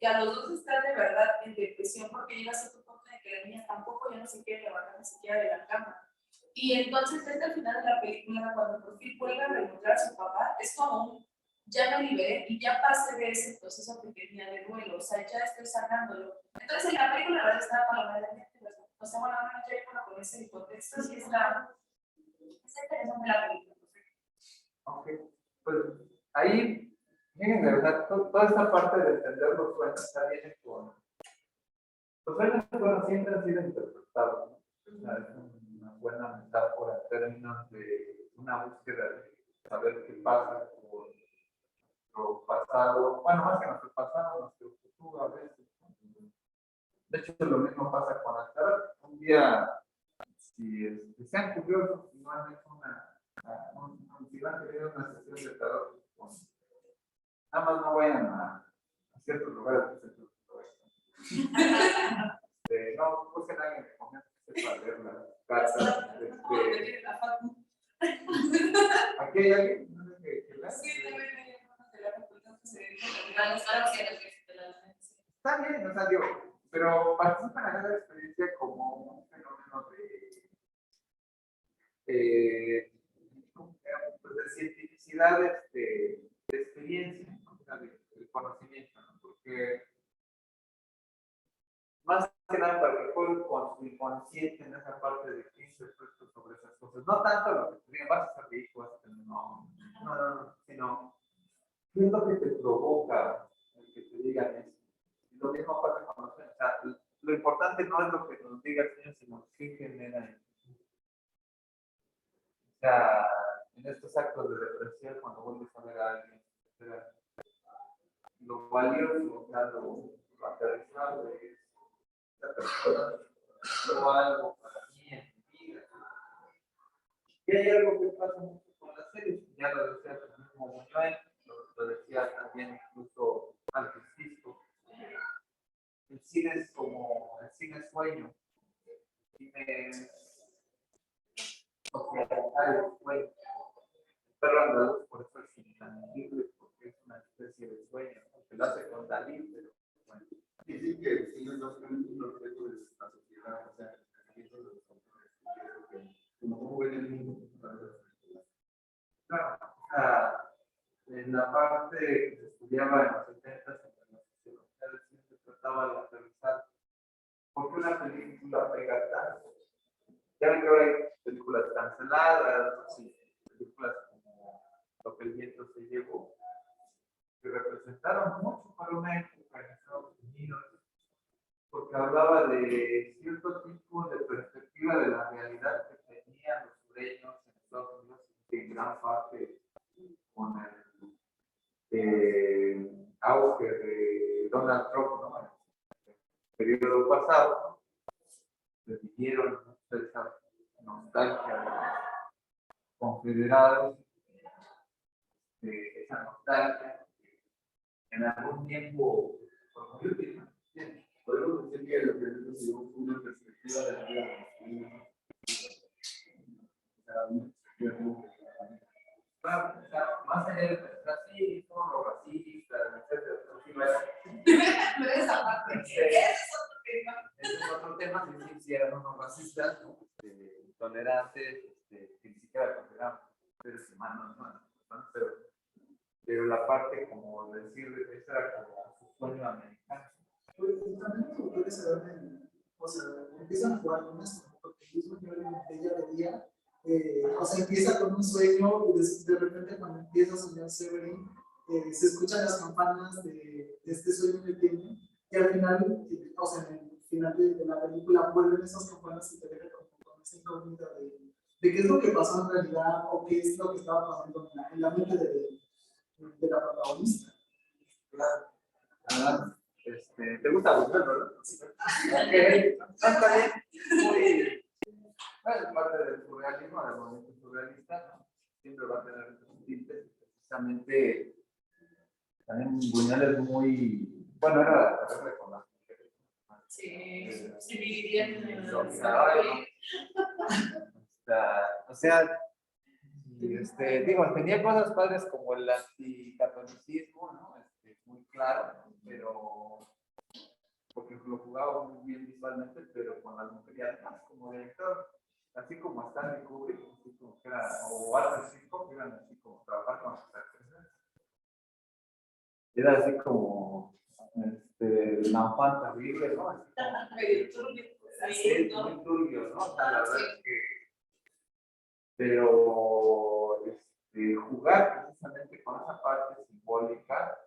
y a los dos están de verdad en depresión porque llega a cierto punto de que la niña tampoco ya no se quiere levantar ni siquiera de la cama. Y entonces, desde el final de la película, cuando por fin vuelve a reencontrar a su papá, es como un ya me liberé y ya pasé de ese proceso que tenía de duelo, o sea, ya estoy sanándolo. Entonces, en la película, la verdad, estaba para la gente, o sea, bueno, no yo con ese contexto, sí está interesante la película. Ok, pues ahí, miren, de verdad, toda esta parte de entender los sueños está bien con. Los sueños, bueno, siempre han sido interpretados, ¿no? O sea, es una buena metáfora en términos de una búsqueda de saber qué pasa con nuestro pasado, bueno, más que nuestro pasado, nuestro futuro a veces. De hecho, lo mismo pasa con el tarot. Un día, si sean curiosos, si no han hecho si van a tener una sesión de tarot, pues, nada más no vayan a ciertos lugares que no busquen a alguien que comience a leer las cartas. Aquí hay alguien que lea. Sí, también hay algunos de la facultad que se dedican a Está bien, o sea, digo, pero participan en esa experiencia como un fenómeno pues de cientificidad de experiencia, ¿no? O sea, de conocimiento, ¿no? Porque más que nada para que jueguen con su inconsciente en esa parte de que reflejo sobre esas cosas. No tanto lo que te digan, vas a ser rico, no, sino qué es lo que te provoca el que te digan eso. Y lo mismo pasa con los sueños. O sea, lo importante no es lo que nos diga el sueño, sino qué genera eso. O sea, en estos actos de depresión, cuando vuelves a ver a alguien, lo valioso, o sea, aterrizado de esta persona logró algo para mí en mi vida. Y hay algo que pasa mucho con las series, ya lo decía el mismo Buñuel, lo decía también incluso Francisco. El cine es como el cine sueño. El cine documental sueño. El perro andaluz por eso es intangible, porque es una especie de sueño, que lo hace con Dalí, pero bueno. Y sí que el cine no es un reflejo de la sociedad, o sea, eso es lo que como ven el mundo. Claro, en la parte que se estudiaba en los 70 en la sociología del cine se trataba de aterrizar. ¿Por qué una película pega tanto? Ya ven que ahora hay películas canceladas, sí, películas como Lo que el viento se llevó, que representaron mucho para una época en Estados Unidos, porque hablaba de cierto tipo de perspectiva de la realidad que tenían los sureños en Estados Unidos, que en gran parte con el auge de Donald Trump, ¿no? En el periodo pasado, ¿no? Vivieron esa nostalgia de los confederados, de esa nostalgia, en algún tiempo, por muy útil, ¿no? Podemos decir que lo que es una perspectiva de la vida masculina. O sea, una perspectiva muy más allá del racismo, los racistas, etcétera, No es esa parte. ese Ese es otro tema. es otro tema, si eran unos racistas, ¿no? Intolerantes, que ni siquiera consideraban seres humanos, ¿no? Pero la parte, como decir, esa era como su sueño americano. Pues también los autores se dan, o sea, empiezan a jugar con esto, porque el mismo yo en Bella de Día, o sea, empieza con un sueño y de repente cuando empieza a soñar Severin, se escuchan las campanas de este sueño que tiene, y al final, o sea, en el final de la película vuelven esas campanas y te dejan con esa incógnita de qué es lo que pasó en realidad o qué es lo que estaba pasando en la mente de la protagonista. Claro. ¿Te gusta Buñuel, verdad? Ok, está bien. Muy, bueno, parte del surrealismo, del movimiento surrealista, ¿no? Siempre va a tener sus tintes. Precisamente, también Buñuel es muy, bueno, era terrible con las mujeres. Sí, se dividían en O sea, digo, tenía cosas padres como el anticatolicismo, ¿no? Muy claro, pero porque lo jugaba muy bien visualmente, pero con las mujeres, además como director, así como Stanley Kubrick, así como que era, o Walter Hitchcock, eran así como trabajar con sus actrices. Era así como la fan terrible, ¿no? Así como, medio turbio. sí, muy turbio, ¿no? O sea, la verdad es que, pero jugar precisamente con esa parte simbólica,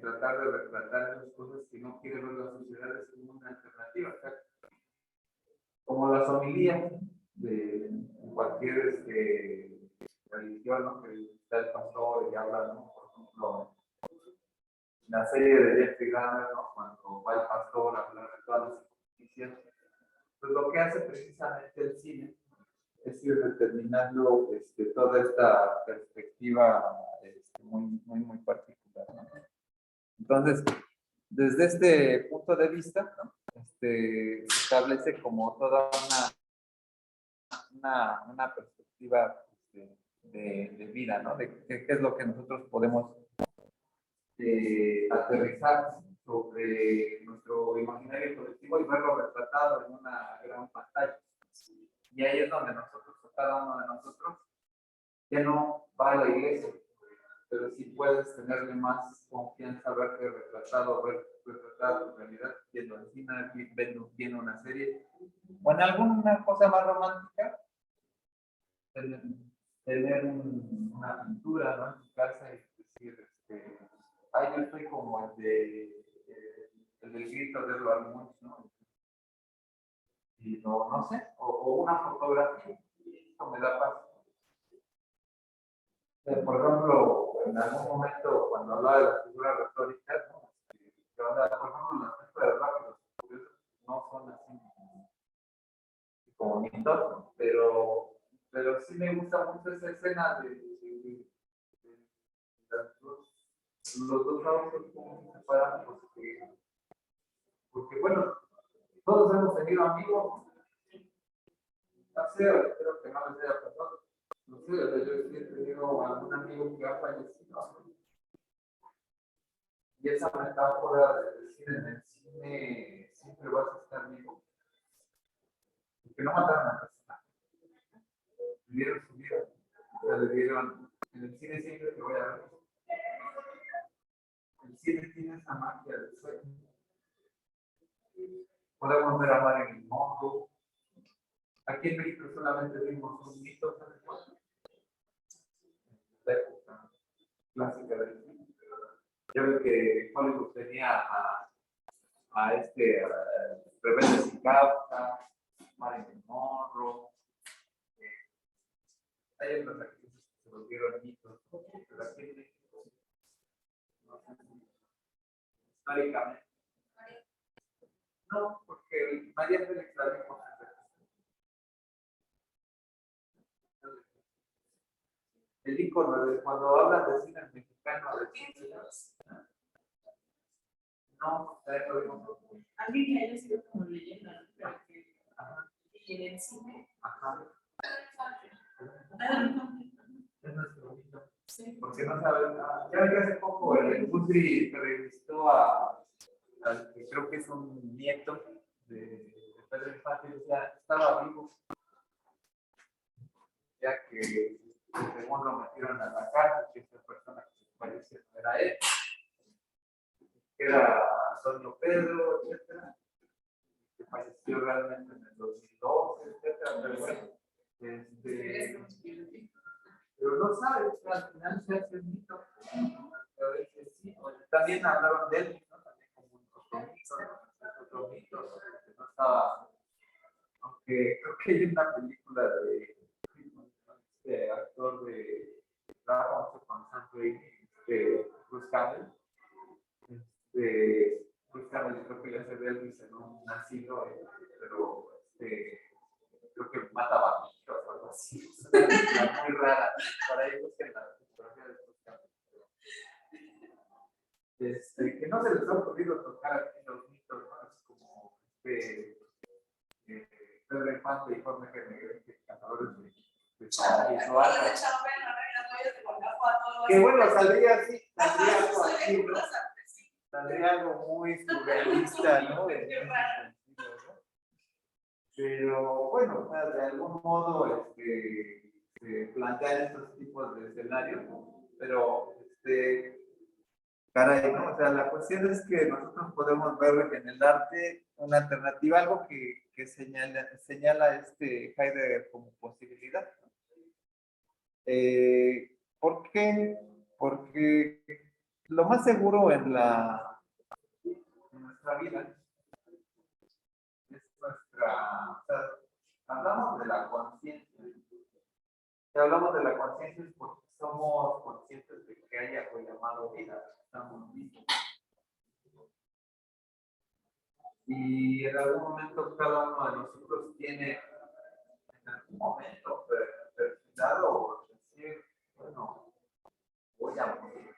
tratar de retratar esas cosas que no quiere ver la sociedad es una alternativa. O sea, como las homilías de cualquier religión, ¿no? Que está el pastor y habla, ¿no? Por ejemplo, la serie de Jeffrey Dahmer, ¿no? Cuando va el pastor a hablar de todas las injusticias, pues lo que hace precisamente el cine es ir determinando toda esta perspectiva muy particular, ¿no? Entonces, desde este punto de vista, ¿no? Se establece como toda una perspectiva de vida, ¿no? De qué es lo que nosotros podemos aterrizar sobre nuestro imaginario colectivo y verlo retratado en una gran pantalla. Y ahí es donde nosotros, cada uno de nosotros, ya no va a la iglesia, pero sí puedes tenerle más confianza, verte retratado, ver retratado tu realidad, viendo el cine, viendo una serie, o en alguna cosa más romántica, tener una pintura, ¿no? En tu casa y decir, ay, yo estoy como el del grito de Edward Munch, ¿no? Y no sé, o una fotografía, eso me da paz. Por ejemplo, en algún momento, cuando hablaba de las figuras retóricas, ¿no? onda, por ejemplo, las películas de Rápidos y Furiosos no son así como bonitos, pero sí me gusta mucho esa escena de los dos autos como se separan, porque bueno, todos hemos tenido amigos, no sé, espero que no les haya pasado, no sé, o sea, yo sí he tenido algún amigo que ha fallecido, y esa metáfora de decir en el cine siempre vas a estar vivo, porque no mataron a persona, vivieron su vida, o sea, le dieron, en el cine siempre te voy a ver, el cine tiene esa magia del sueño, podemos ver a Marilyn Monroe. Aquí en México solamente vimos un mito, ¿sabes cuál? La época clásica del cine. Ya ves que Hollywood tenía a Rebelde sin Causa, Marilyn Monroe. Hay otras actrices que se volvieron mitos, pero aquí en México, no sé si históricamente. No, porque María Félix la vimos el ícono de cuando hablan de cine mexicano, de cine, no, lo vimos. Alguien que haya sido como leyenda, ¿no? Pero que y en el cine. Ajá. Es nuestro mito. Sí. Porque no saben, ya ves que hace poco el Putri entrevistó al que creo que es un nieto de Pedro Infante, y decía, estaba vivo, ya que según lo metieron a la cárcel, que esa persona que se parecía no era él, que era Antonio Pedro, etcétera, que falleció realmente en el 2012, etcétera, pero bueno, pero no sabes, al final se hace un mito. A veces sí, también hablaron de él, ¿no? También como un otro mito, que no estaba, aunque creo que hay una película de actor de trabaja mucho con Sam Raimi, Bruce Campbell. Bruce Campbell creo que le hace de Elvis en un asilo, pero creo que mata vampiros o algo así. Es una película muy rara. Por ahí busquen la fotografía de Bruce Campbell. Que no se les ha ocurrido tocar aquí los mitos, ¿no? Es como Pedro Infante y Jorge Negrete, cantadores de que bueno, saldría así, saldría algo así, ¿no? Saldría algo muy surrealista, ¿no? Pero bueno, de algún modo se plantean estos tipos de escenarios, ¿no? Pero caray, ¿no? O sea, la cuestión es que nosotros podemos ver en el arte una alternativa, algo que señala Heidegger como posibilidad, ¿no? ¿Por qué? Porque lo más seguro en nuestra vida es o sea, hablamos de la conciencia. Si hablamos de la conciencia es porque somos conscientes de que hay algo llamado vida, estamos vivos. Y en algún momento cada uno de nosotros tiene en algún momento perfilado o decir, bueno, voy a morir.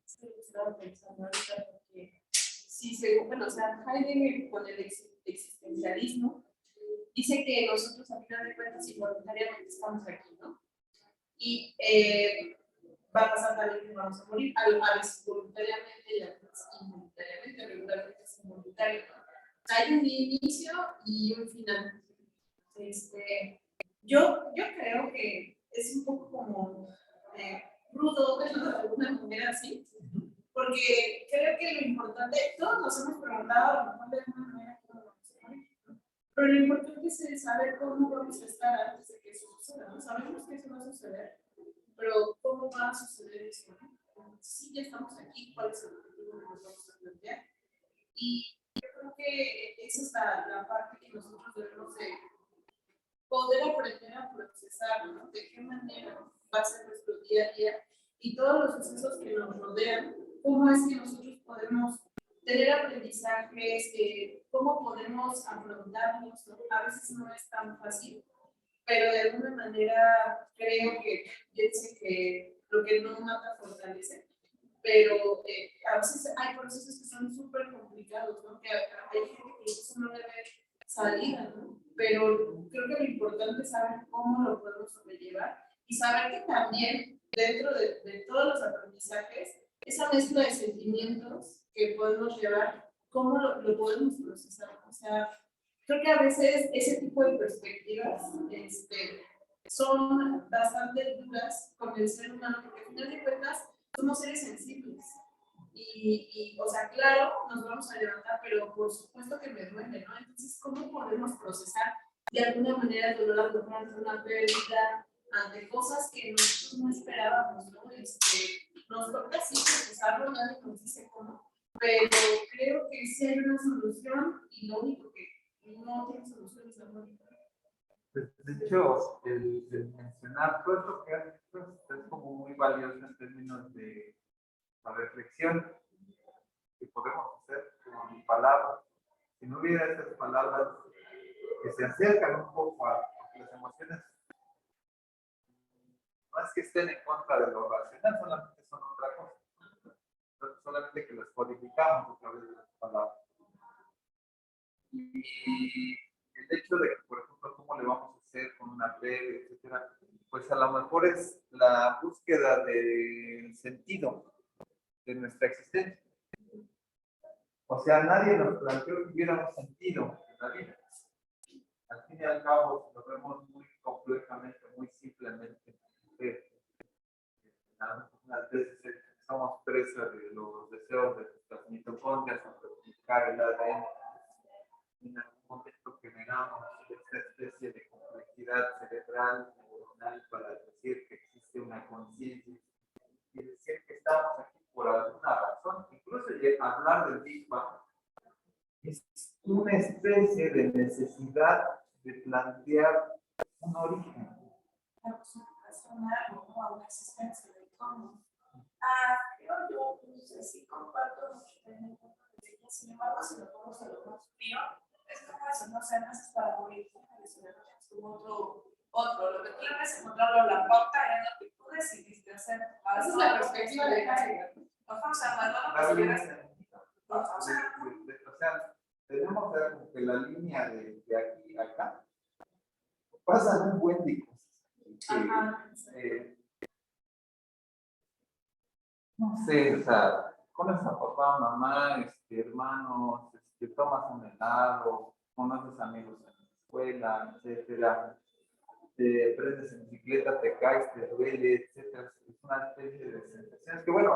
Sí, estaba pensando ahorita porque sí, bueno, o sea, Heidegger con el existencialismo dice que nosotros a final de cuentas involuntariamente estamos aquí, ¿no? Y va a pasar también que vamos a morir, a veces voluntariamente y a veces involuntariamente, regularmente es involuntario, ¿no? Hay un inicio y un final. Yo creo que es un poco como rudo verlo de alguna manera así, porque creo que lo importante, todos nos hemos preguntado a lo mejor de alguna manera cómo vamos a morir, ¿no? Pero lo importante es saber cómo vamos a estar antes de que eso suceda, ¿no? Sabemos que eso va a suceder, pero ¿cómo va a suceder eso? Si ya estamos aquí, ¿cuál es el objetivo que nos vamos a plantear? Y yo creo que esa es la parte que nosotros debemos de poder aprender a procesar, ¿no? De qué manera va a ser nuestro día a día y todos los sucesos que nos rodean, cómo es que nosotros podemos tener aprendizajes, cómo podemos afrontarnos, ¿no? A veces no es tan fácil, pero de alguna manera creo que piense que lo que no mata fortalece, pero a veces hay procesos que son súper complicados, ¿no? Que hay gente que incluso no le ve salida, ¿no? Pero creo que lo importante es saber cómo lo podemos sobrellevar y saber que también dentro de todos los aprendizajes, esa mezcla de sentimientos que podemos llevar, cómo lo podemos procesar. O sea, creo que a veces ese tipo de perspectivas son bastante duras con el ser humano, porque al final de cuentas somos seres sensibles. O sea, claro, nos vamos a levantar, pero por supuesto que me duele, ¿no? Entonces, ¿cómo podemos procesar de alguna manera el dolor ante una pérdida, ante cosas que nosotros no esperábamos, ¿no? Nos toca sí procesarlo, nadie nos dice cómo, pero creo que sí hay una solución y lo único que no tiene solución es la muerte. De hecho, el mencionar todo esto que haces pues, es como muy valioso en términos de la reflexión que podemos hacer con palabras. Si no hubiera estas palabras que se acercan un poco a las emociones, no es que estén en contra de lo racional, solamente son otra cosa. Solamente que las codificamos a través de las palabras. Y el hecho de que, por ejemplo, cómo le vamos a hacer con una fe, etcétera, pues a lo mejor es la búsqueda del sentido de nuestra existencia. O sea, nadie nos planteó que hubiéramos sentido en la vida. Al fin y al cabo, lo vemos muy complejamente, muy simplemente. Algunas veces somos presas de los deseos de nuestras mitocondrias o replicar el ADN. En algún momento generamos esta especie de complejidad cerebral, neuronal, para decir que existe una conciencia y decir que estamos aquí por alguna razón. Incluso hablar del Big Bang es una especie de necesidad de plantear un origen. Una existencia de cómo. Creo yo, pues, sí comparto mucho en el punto de vista, sin embargo, si lo ponemos a lo más frío, es como eso, no sé, naces para morir, es como otro, lo que tú le ves encontrarlo en la pauta es lo que tú decidiste hacer. Esa es la perspectiva de Heidegger. O sea, más o sea, tenemos como que la línea de aquí a acá pasan un buen de cosas. No sé, o sea, conoces a papá, mamá, hermanos, tomas un helado, conoces amigos en la escuela, etcétera. Te prendes en bicicleta, te caes, te duele, etcétera. Es una especie de sensaciones que, bueno,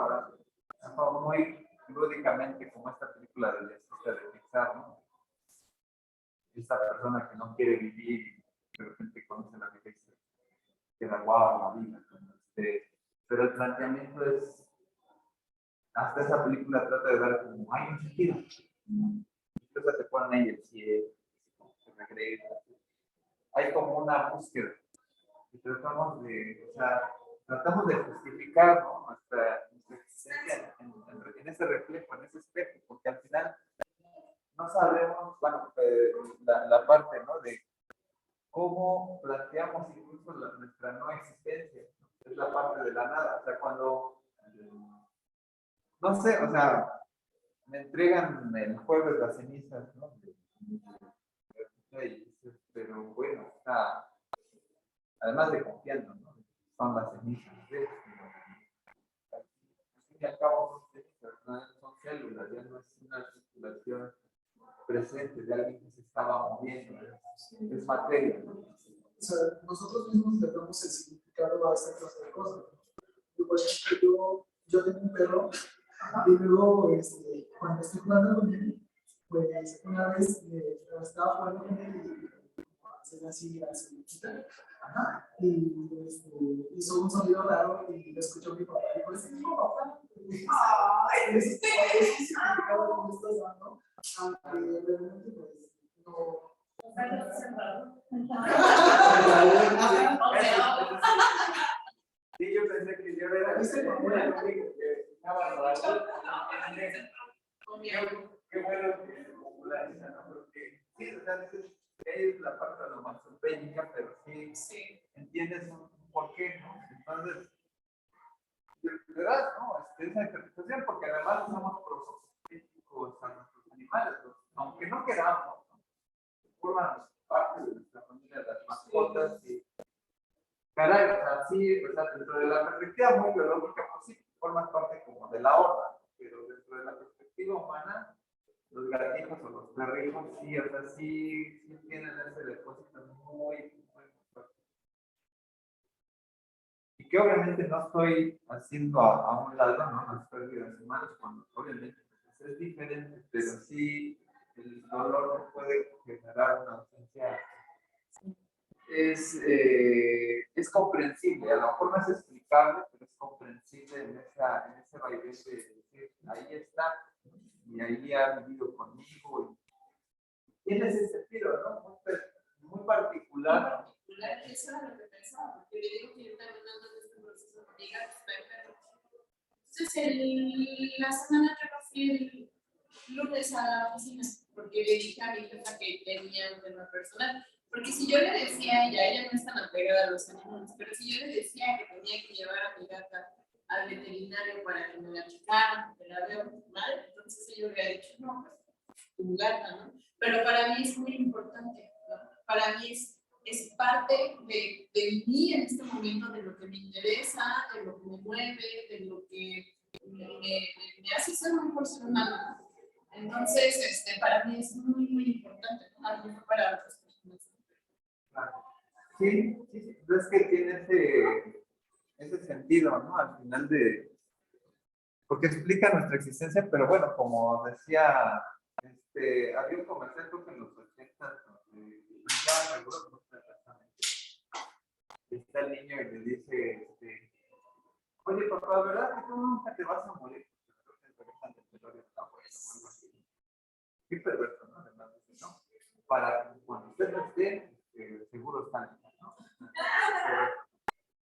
muy lúdicamente, como esta película de la de Pixar, ¿no? Esta persona que no quiere vivir y de repente conoce la vida y se queda guau la vida. Pero el planteamiento es, hasta esa película trata de dar como, hay un sentido. Entonces te ponen ahí el cielo, se regresa. Hay como una búsqueda. Y tratamos de justificar, ¿no? nuestra existencia en ese reflejo, en ese espejo, porque al final no sabemos, bueno, la parte, ¿no? De cómo planteamos incluso nuestra no existencia, ¿no? Es la parte de la nada, o sea, cuando, no sé, o sea, me entregan el jueves las cenizas, ¿no? Pero bueno, está, además de confiando, ¿no? Son las cenizas, ¿ves? Al fin y al cabo son cenizas, ¿no? Son células, ya no es una circulación presente de alguien que se estaba moviendo, ¿no? Es materia, ¿no? O sea, nosotros mismos le damos el significado a esta clase de cosas. Por ejemplo, yo tengo un perro y luego cuando estoy jugando con él, pues una vez estaba jugando con él y hacer así a su boquita, y hizo un sonido raro y lo escuchó mi papá y pues mi papá. Ese significado que me estás dando, aunque realmente pues no. Sí, yo pensé que yo era que estaba raro. Qué bueno que se populariza, ¿no? Porque sí, o sea, es la parte de lo masopénica, pero sí entiendes un por qué, ¿no? Entonces, de verdad, ¿no? Esa interpretación, porque además somos prosopéticos a nuestros animales, ¿no? Aunque no queramos, ¿no? Forman parte de nuestra familia, las mascotas, y caray, o sea, sí, o sea, dentro de la perspectiva muy biológica, pues sí, formas parte como de la horda, pero dentro de la perspectiva humana, los gatijos o los perrijos, sí, o sea, sí tienen ese depósito muy fuerte. Y que obviamente no estoy haciendo a un lado, ¿no? Las pérdidas humanas, cuando obviamente pues, es diferente, pero sí el dolor no puede generar una ausencia. Es comprensible, a lo mejor no es explicable, pero es comprensible en ese vaivén de decir, ahí está, y ahí ha vivido conmigo, y tiene ese sentido, ¿no? Muy particular. Eso era lo que pensaba, porque le digo que yo también ando en este proceso con mi gato, está enfermo. Entonces, la semana que no fui el lunes a la oficina, porque le dije a mi jefa que tenía un tema personal. Porque si yo le decía a ella no es tan apegada a los animales, pero si yo le decía que tenía que llevar a mi gata al veterinario para que me la checaran, que la veo mal, entonces ella hubiera dicho, no, pues tu gata, ¿no? Pero para mí es muy importante, ¿no? Para mí es parte de mí en este momento, de lo que me interesa, de lo que me mueve, de lo que me hace ser un mejor ser humano. Entonces, para mí es muy importante, ¿no? A lo mejor para otras personas. Sí, es que tiene ese sentido, ¿no? Al final porque explica nuestra existencia, pero bueno, como decía, había un comercial creo que en los 80, ya seguro no sé exactamente, está el niño y le dice, oye papá, ¿verdad que tú nunca te vas a morir? Qué perverso, ¿no? Además, ¿no? Para cuando usted no esté, seguro está, ¿no?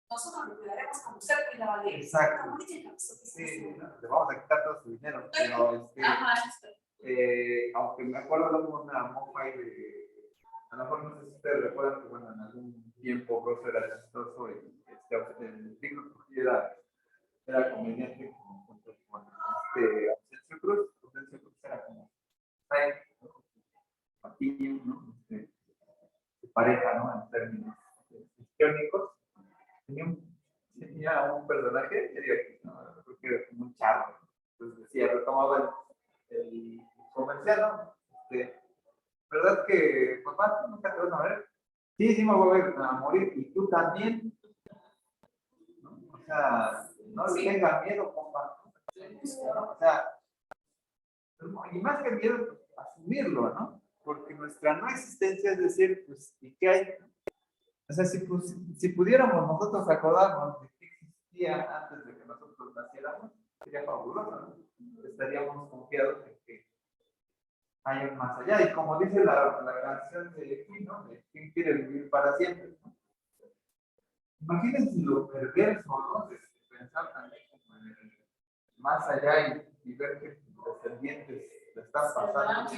Nosotros lo cuidaremos como usted cuidaba de él. Exacto. Sí, ¿no? Le vamos a quitar todo su dinero, pero aunque me acuerdo de una monja ahí a lo mejor no sé si ustedes recuerdan que bueno, en algún tiempo Broso era chistoso y el Digno era comediante junto con Ausencio Cruz. Ausencio Cruz era como Patiño, ¿no? De pareja, ¿no? En términos histriónicos. Tenía un personaje, ¿no? Creo que era como un charro. Entonces decía, retomaba el comercial, ¿no? ¿Verdad que, papá, tú nunca te vas a morir? Sí, sí me voy a morir. ¿Y tú también? ¿No? O sea, no le tengas miedo, papá. ¿No? O sea, y más que miedo, pues, asumirlo, ¿no? Porque nuestra no existencia es decir, pues, ¿y qué hay? O sea, si pudiéramos nosotros acordarnos de qué existía antes de que nosotros naciéramos, sería fabuloso, ¿no? Estaríamos confiados en que hay un más allá. Y como dice la canción de Queen, de ¿quién quiere vivir para siempre? ¿No? Imagínense lo perverso, ¿no? De pensar también como en el más allá y ver que los descendientes lo están pasando.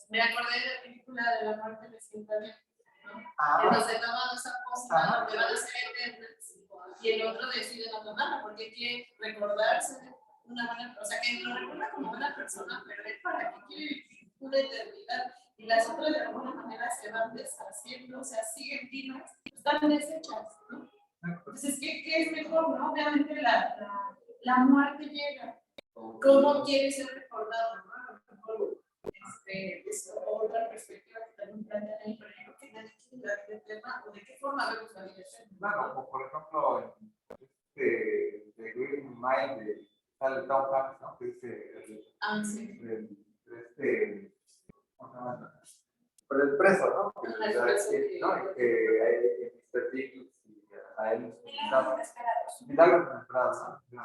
Me acordé de la película de la muerte de Cintalia, ¿no? Ah, que nos se toman esa cosa donde van a ser eternas y el otro decide no tomarla porque quiere recordarse una buena, o sea, que lo recuerda como buena persona, pero él para que quiere vivir una eternidad y las otras de alguna manera se van deshaciendo, o sea, siguen vivas, están deshechas, ¿no? Entonces, ¿qué es mejor, no? Obviamente la muerte llega. ¿Cómo quiere ser recordado, no? A lo mejor, es otra perspectiva que también plantean ahí, pero yo creo que nadie quiere hablar del tema o de qué forma vemos la vida. Claro, como por ejemplo, de Green Mind de Sale Tom Hanks, ¿no? Que dice ¿cómo se llama? Pero el preso, ¿no? Que hay Mr. Big y a él milagros inesperados, ¿no?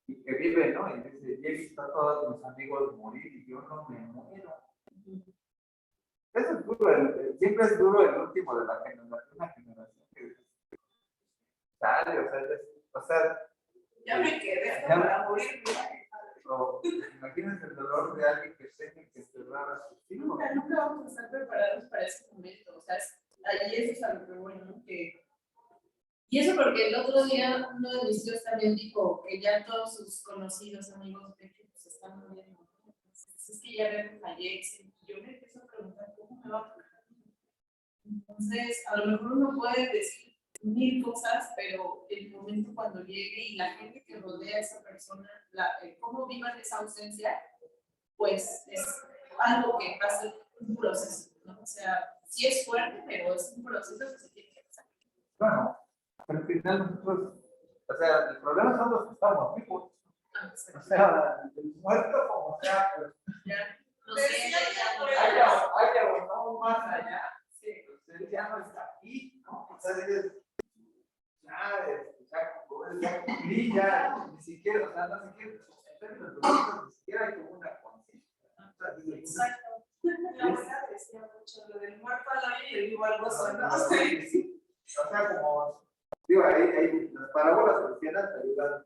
Y que vive, ¿no? Y dice, y he visto a todos mis amigos morir y yo no me muero. Eso es duro, siempre es duro el último de la generación que sale, o sea, ya me quedé para morir. Imagínate tienes el dolor de alguien que tenga que cerrar a sus hijos. Nunca vamos a estar preparados para ese momento. O sea, ahí eso es algo que bueno, ¿no? Y eso porque el otro día uno de mis tíos también dijo que ya todos sus conocidos, amigos de que se están muriendo. Entonces, es que ya ven fallecen. Y yo me empiezo a preguntar cómo me va a tocar. Entonces, a lo mejor uno puede decir mil cosas, pero el momento cuando llegue y la gente que rodea a esa persona, cómo vivan esa ausencia, pues es algo que va a ser un proceso, ¿no? O sea, sí es fuerte, pero es un proceso que se tiene que pasar. Bueno, pero al final nosotros, o sea, el problema son los que estamos vivos. O sea, el muerto como sea, pues, Ya, no Pero sé, sí haya o no más allá, sí. pues él ya no está aquí, ¿no? O sea, dices, ya cumplí, ya, ni siquiera, o sea, no sé qué, en términos biológicos, ni siquiera hay como una conciencia. O sea, dices, Exacto. La abuela decía mucho lo del muerto al hoyo y el vivo al gozo, ¿no? sí, sí. O sea, como, digo, ahí las parábolas cristianas te ayudan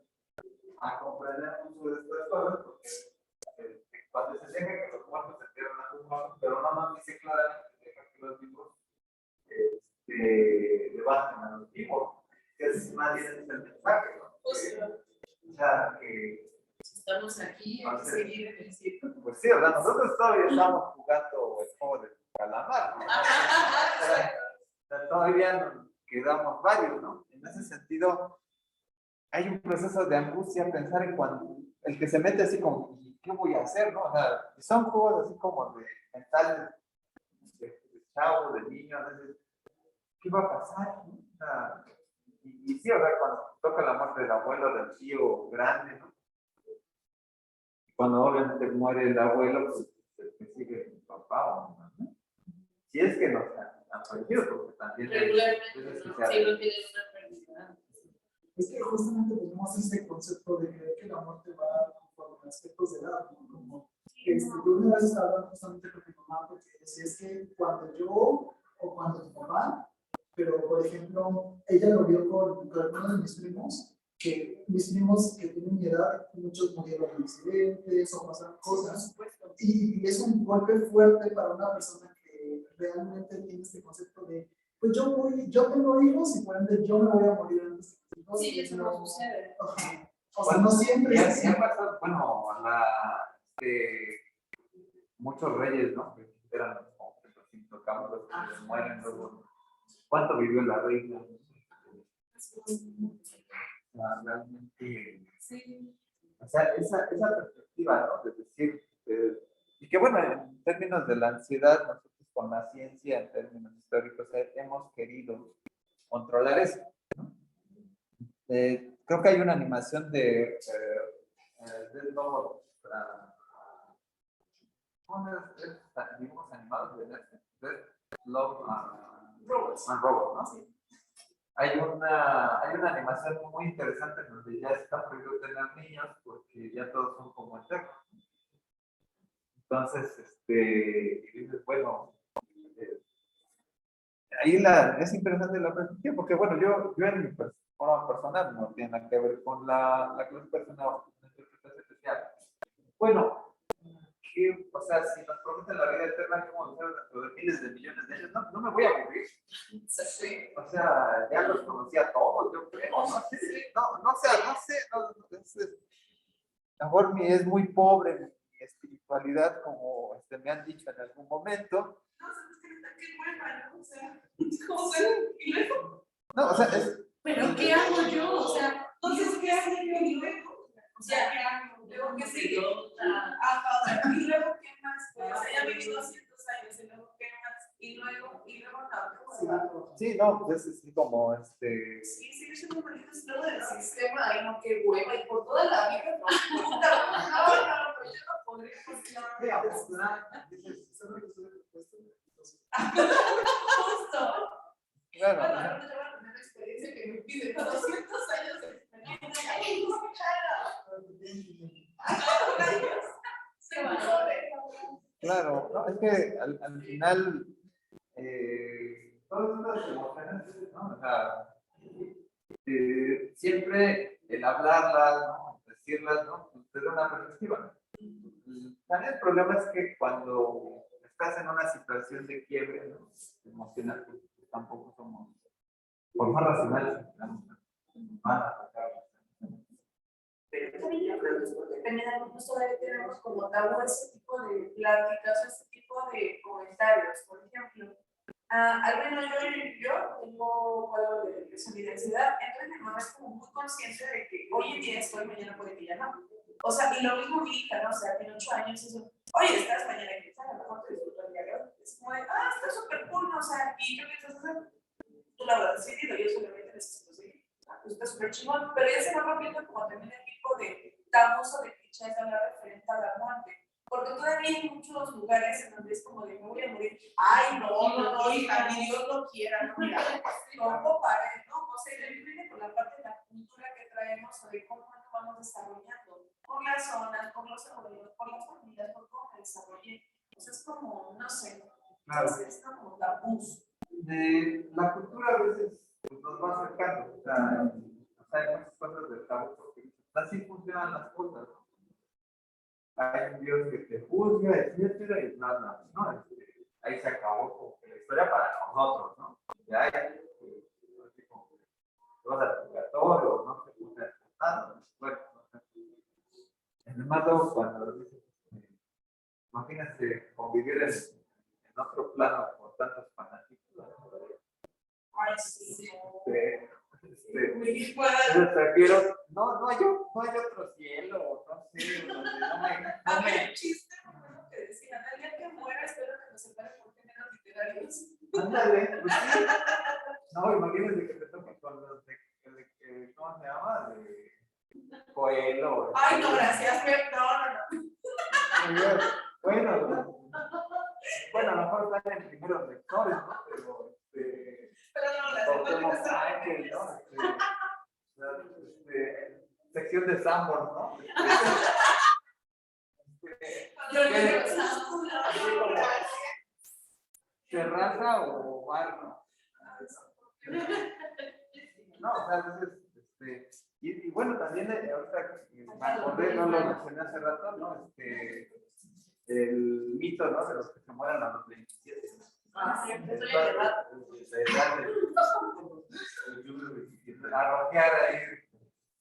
a comprender mucho de estas cosas, porque cuando se deja que los muertos se entierran a sus muertos, pero no nos dice claramente que deja que los vivos levanten a los vivos, que es más bien el mensaje, ¿no? O sea, que Estamos aquí, hay que seguir en el ciclo. pues sí, o sea, nosotros todavía estamos jugando el juego de calamar, ¿no? O sea, todavía nos quedamos varios, ¿no? En ese sentido, hay un proceso de angustia pensar en cuando el que se mete así como, ¿y qué voy a hacer, no? O sea, son juegos así como de mentales, de chavo, de niño, a veces, ¿qué va a pasar? ¿No? O sea, y sí, o sea, cuando toca la muerte del abuelo, del tío grande, ¿no? Cuando obviamente muere el abuelo, pues se sigue el papá o mamá, ¿no? Si es que no se han fallecido, porque también Regularmente, es ¿no? que Sí, no tienen una pérdida. Es que justamente tenemos este concepto de creer que la muerte va conforme a aspectos de edad, ¿no? Como, yo una vez estaba hablando justamente con mi mamá porque decía es que cuando yo o cuando mi mamá, pero por ejemplo, ella lo vio con algunos de mis primos, que mis primos que tienen mi edad, muchos murieron en accidentes o pasaron cosas, y es un golpe fuerte para una persona que realmente tiene este concepto de pues yo tengo hijos y por ende yo me voy a morir antes de mis hijos. Sí, eso no sucede. Ajá. O sea, no siempre es así. Ya pasó, bueno, muchos reyes, ¿no? Que eran como que los intocables, que se mueren luego. ¿Cuánto vivió la reina? Realmente, Sí. o sea, esa perspectiva, ¿no? De decir, y que bueno, en términos de la ansiedad, nosotros con la ciencia, en términos históricos, hemos querido controlar eso, ¿no? Creo que hay una animación de dibujos animados de Love and Robots, ¿no? Sí. Hay una animación muy interesante en donde ya está prohibido tener niños porque ya todos son como eternos. Entonces, y dices, bueno, ahí es interesante la perspectiva, porque bueno, yo en mi forma personal no tiene nada que ver con la clase personal de interpretación especial. Bueno, o sea, si nos prometen la vida eterna, ¿qué vamos a hacer dentro de miles de millones de años? No me voy a morir. Sí. O sea, ya los conocía todos, yo creo. No sé, a lo mejor es muy pobre mi espiritualidad, como me han dicho en algún momento. No, o sea, Pero ¿qué hago yo? O sea, Entonces, ¿qué hace yo y luego? O sea, ¿qué hago? ¿Luego qué sigue? Ajá, y luego, ¿qué más? O sea, ya viví 200 años, y luego, ¿qué más? Y luego no. sí, no, pues es así como, Sí, sí, es un bonito estudio del sistema, ay, no, qué hueva, y por toda la vida, no, no, pero yo no podría, porque justo. claro, Bueno, ahora te voy a tener la experiencia que me pide 200 años de experiencia. ¡Ay, claro, no, es que al final todas estas emociones, ¿no? O sea, siempre el hablarlas, ¿no? Decirlas, ¿no? Desde una perspectiva. problema es que cuando estás en una situación de quiebre, ¿no? Emocional, pues, tampoco somos, por más racionales, van a atacar. Pero también yo creo que es porque también algunos todavía tenemos como tabú ese tipo de pláticas, ese tipo de comentarios. Por ejemplo, al menos yo tengo algo de depresión y de ansiedad, entonces mi mamá es como muy consciente de que hoy en día estoy, mañana puede que ya no. O sea, y lo mismo mi hija, ¿no? O sea, tiene 8 años y eso, oye, estás mañana que a lo mejor te disfruto el día de hoy. Es como de, está súper cool, ¿no? O sea, ¿y qué piensas hacer? Tú lo habrás decidido, yo solamente necesito seguir. Pues está súper chingón, pero ya se va rompiendo como también el tipo de tabús o de clichés de hablar referente a la muerte. Porque todavía hay muchos lugares en donde es como de me voy a morir. Ay, no, hija, ni Dios lo quiera, no, mira, no compare, ¿no? O sea, viene por la parte de la cultura que traemos o de cómo nos vamos desarrollando. Por las zonas, por los abuelos, por las familias, por cómo me desarrollé. O sea, es como, no sé, Claro. es como tabús. De la cultura a veces pues, nos va acercando, o sea, hay muchas cosas del tabú, porque así funcionan las cosas, ¿no? Hay un Dios que te juzga, etcétera, y nada, ¿no? Ahí se acabó como que la historia para nosotros, ¿no? Ya hay, así como que vas al purgatorio, no se juzga nada, bueno, además luego cuando dices, imagínate convivir en otro plano con tantos fanáticos. Ay, sí. Prefiero, no hay otro cielo, no sé, donde no me. Había un chiste muy bueno que decían, al día que muera espero que nos separe por géneros literarios. Ándale, pues sí. No, imagínense que te toque con los de ¿cómo se llama? De Coelho. Ay, no, gracias, no. Bueno, a lo mejor están en primeros lectores, ¿no? Pero no, las Cuauhtémoc demás Sánchez, ¿no? Sección de Sanborn, ¿no? Terraza o bar, ¿no? No, o sea, a veces, y bueno, también ahorita me acordé, no lo mencioné hace rato, ¿no? El mito, ¿no? De los que se mueren a los 27. Siempre estoy en el A rociar ahí.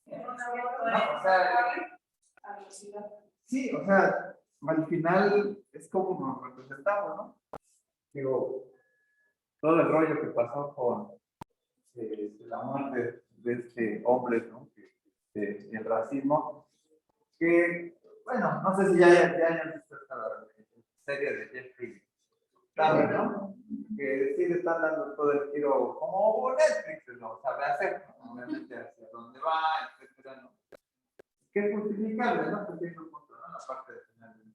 No, o sea, sí, o sea, al final es como nos representamos, ¿no? Digo, todo el rollo que pasó con la muerte de este hombre, ¿no? El racismo, que, bueno, no sé si ya hayan visto esta serie de Jeffrey Dahmer, ¿no? Que sí le están dando todo el tiro, como Netflix, ¿no? Sabe hacer, ¿no? Obviamente hacia dónde va, etcétera, ¿no? Que es justificable, ¿no? Porque es un punto, ¿no? La parte de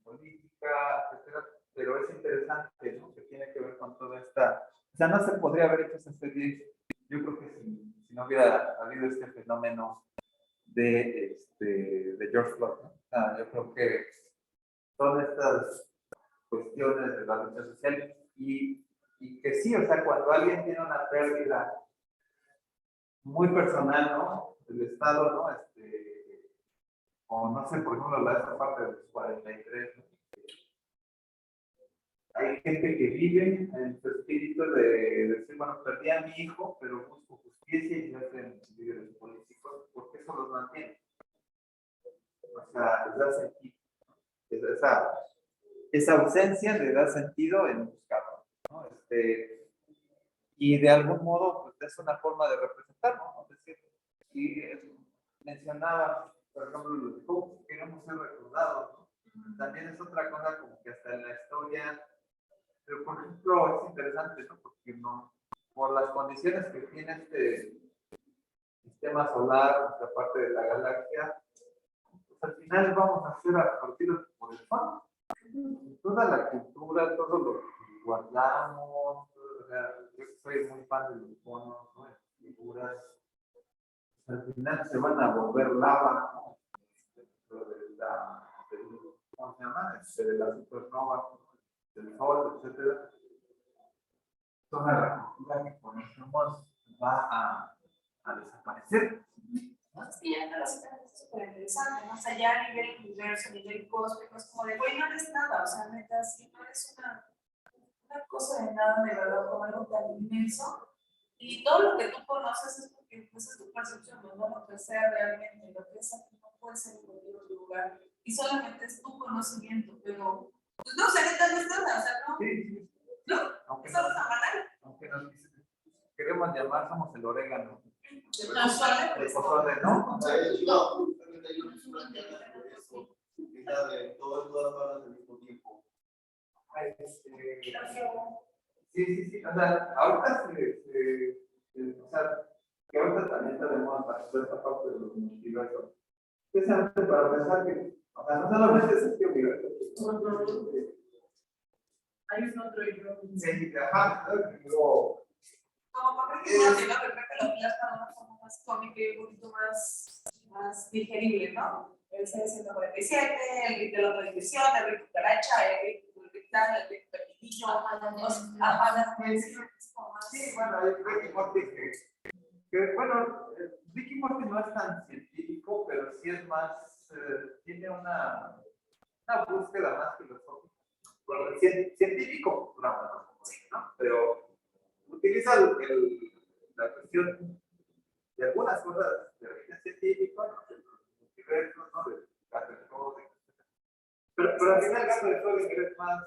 política, etcétera, pero es interesante, ¿no? Que tiene que ver con toda esta. O sea, no se podría haber hecho esa serie, yo creo que si no hubiera habido este fenómeno de George Floyd, ¿no? O sea, yo creo que todas estas cuestiones de la lucha social y que sí, o sea, cuando alguien tiene una pérdida muy personal, ¿no? Del Estado, ¿no? O no sé, por ejemplo, esa parte de los 43, ¿no? Hay gente que vive en su espíritu de decir, bueno, perdí a mi hijo, pero busco justicia y se hacen líderes políticos, porque eso los mantiene. O sea, les da sentido. Esa ausencia le da sentido en buscarlo, ¿no? Y de algún modo, pues es una forma de representarlo, ¿no? Es decir, y mencionaba, por ejemplo, los que queremos ser recordados, ¿no? También es otra cosa como que hasta en la historia, pero por ejemplo, es interesante, ¿no? Porque no, por las condiciones que tiene este sistema solar, esta parte de la galaxia, pues al final vamos a ser absorbidos por el sol. Toda la cultura, todo lo que guardamos, o sea, yo soy muy fan de los bonos, ¿no? Figuras, al final se van a volver lava, ¿no? ¿Cómo se llama? De la supernova, del sol, etcétera. Toda la cultura que conocemos va a desaparecer. Es que ya no es súper interesante, más allá a nivel universo, a nivel cósmico, es como de, güey, no eres nada, o sea, neta, sí, no eres una cosa de nada, de verdad, como algo tan inmenso. Y todo lo que tú conoces es porque pues, es tu percepción, no lo que sea realmente, lo que es aquí no puede ser en cualquier otro lugar. Y solamente es tu conocimiento, pero, pues no, o sea, neta, no es nada, o sea, no, Sí, no, aunque es algo tan banal. aunque nos queremos llamar, somos el orégano. Casual, El pozole, ¿no? Justamente hay una película que habla de eso, que es la de todas partes al mismo tiempo. Sí. O sea, ahorita o sea, que ahorita también está de moda toda esta parte de los multiversos. Precisamente para pensar que, o sea, no solamente es este universo. Hay un otro yo. Sí, ajá, luego, Como papel que no, sino que creo que lo plasma de una forma más cómica y un poquito más digerible, ¿no? El 647, el grito de la prohibición, el grito cucaracha, el grito grital, el grito pepinillo, sí, bueno, hay Ricky Morty que, bueno, Ricky Morty no es tan científico, pero sí es más, tiene una búsqueda más filosófica. Bueno, científico, ¿no? Pero utiliza la cuestión de algunas cosas de origen científico, ¿no? De los multiversos, ¿no? De gato de Schrödinger, pero al final el gato de Schrödinger es más,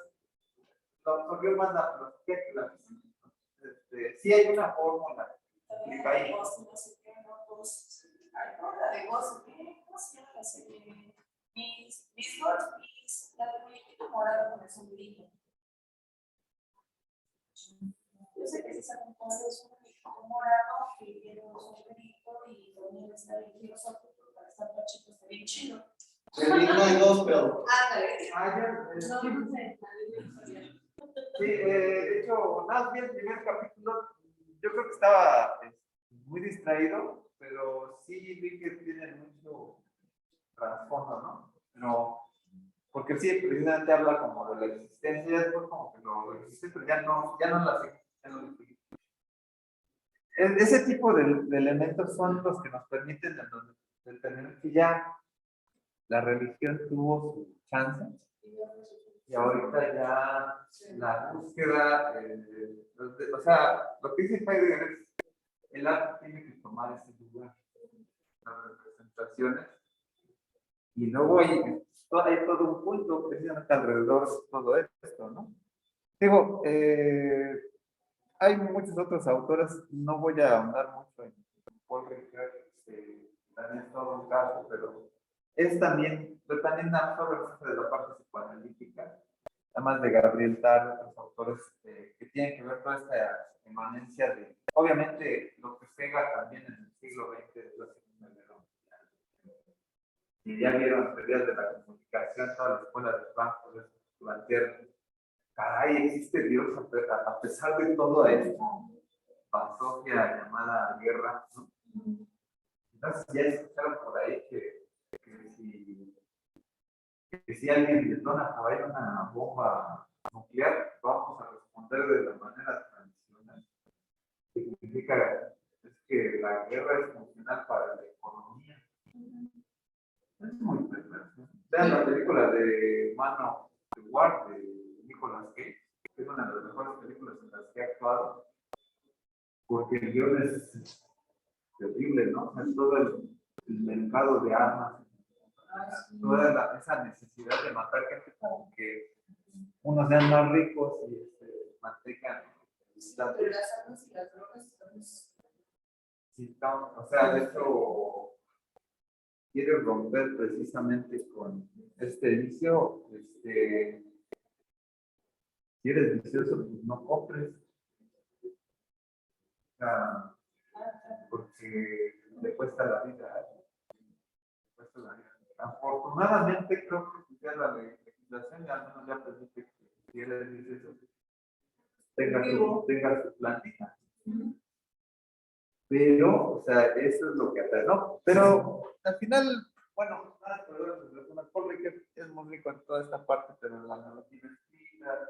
lo absorbió más la filosofía que la física. Sí hay una fórmula explica ahí. no sé qué, no, pues, ay, no, la de Ghost, ¿cómo se llama la serie? Miss Ghost, la del muñequito morado con el sombrerito. Yo sé que si se compone es un muñequito morado que tiene un sombrerito y también está bien filosófico, para estar pachito, está bien chido. El mismo hay dos, pero. Ándale. No sé. Sí, de hecho, nada bien el primer capítulo, yo creo que estaba muy distraído, pero sí vi que tiene mucho trasfondo, ¿no? Pero, porque sí, precisamente habla como de la existencia, después como que lo existe, pero ya no la sé, ya no lo sé. Ese tipo de elementos son los que nos permiten determinar que ya la religión tuvo su chance y ahorita ya la búsqueda, o sea, lo que dice Heidegger es el arte tiene que tomar ese lugar, las representaciones, y luego hay todo un punto precisamente alrededor de todo esto, ¿no? Digo, hay muchos otros autores, no voy a ahondar mucho en Paul Ricoeur, también es todo un caso, pero también absorbe mucho de la parte psicoanalítica, además de Gabriel Tar, otros autores que tienen que ver toda esta emanencia de, obviamente, lo que pega también en el siglo XX es la Segunda Guerra Mundial. Y ya vieron teorías de la comunicación, toda la escuela de Frankfurt plantear, caray, existe Dios a pesar de todo esto, pasofia llamada guerra, ¿no? Entonces ya escucharon por ahí que si alguien detona por ahí una bomba nuclear, vamos a responder de la manera tradicional. Significa que la guerra es funcional para la economía. Es muy perverso. Vean la película de Mano de War de Nicolas Cage, que es una de las mejores películas en las que ha actuado, porque el guión es terrible, ¿no? Es todo el mercado de armas, toda esa necesidad de matar gente como que unos sean más ricos y mantengan Pero las armas y las drogas estamos. sí, o sea, de hecho quiere romper precisamente con este vicio, si eres vicioso, pues no compres, o sea, porque le cuesta la vida, Afortunadamente creo que ya la legislación al menos ya permite que si eres vicioso tenga su plantita. Pero, o sea, eso es lo que atrae, ¿no? Pero al final, bueno, Paul Ricoeur es muy rico en toda esta parte, pero la narrativa escrita,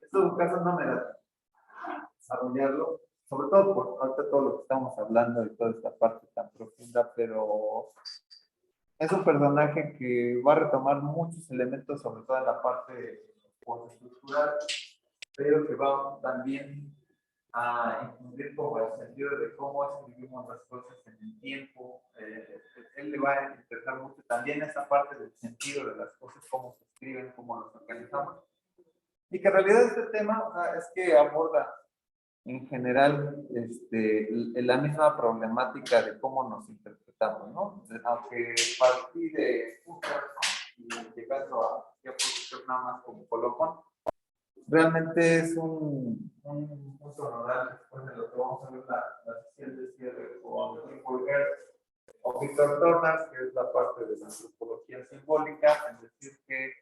en todo caso no me da desarrollarlo, sobre todo por ahorita todo lo que estamos hablando y toda esta parte tan profunda, pero es un personaje que va a retomar muchos elementos, sobre todo en la parte postestructural, pero que va también a infundir como el sentido de cómo escribimos las cosas en el tiempo. Él le va a interesar mucho también esa parte del sentido de las cosas, cómo se escriben, cómo los organizamos. Y que en realidad este tema, o sea, es que aborda en general la misma problemática de cómo nos interpretamos, ¿no? Aunque partí de Foucault, ¿no? Y llegando a ya nada más como colofón, realmente es un punto nodal después de lo que vamos a ver la sesión de cierre con Burger o Víctor Tornas, que es la parte de la antropología simbólica, es decir, que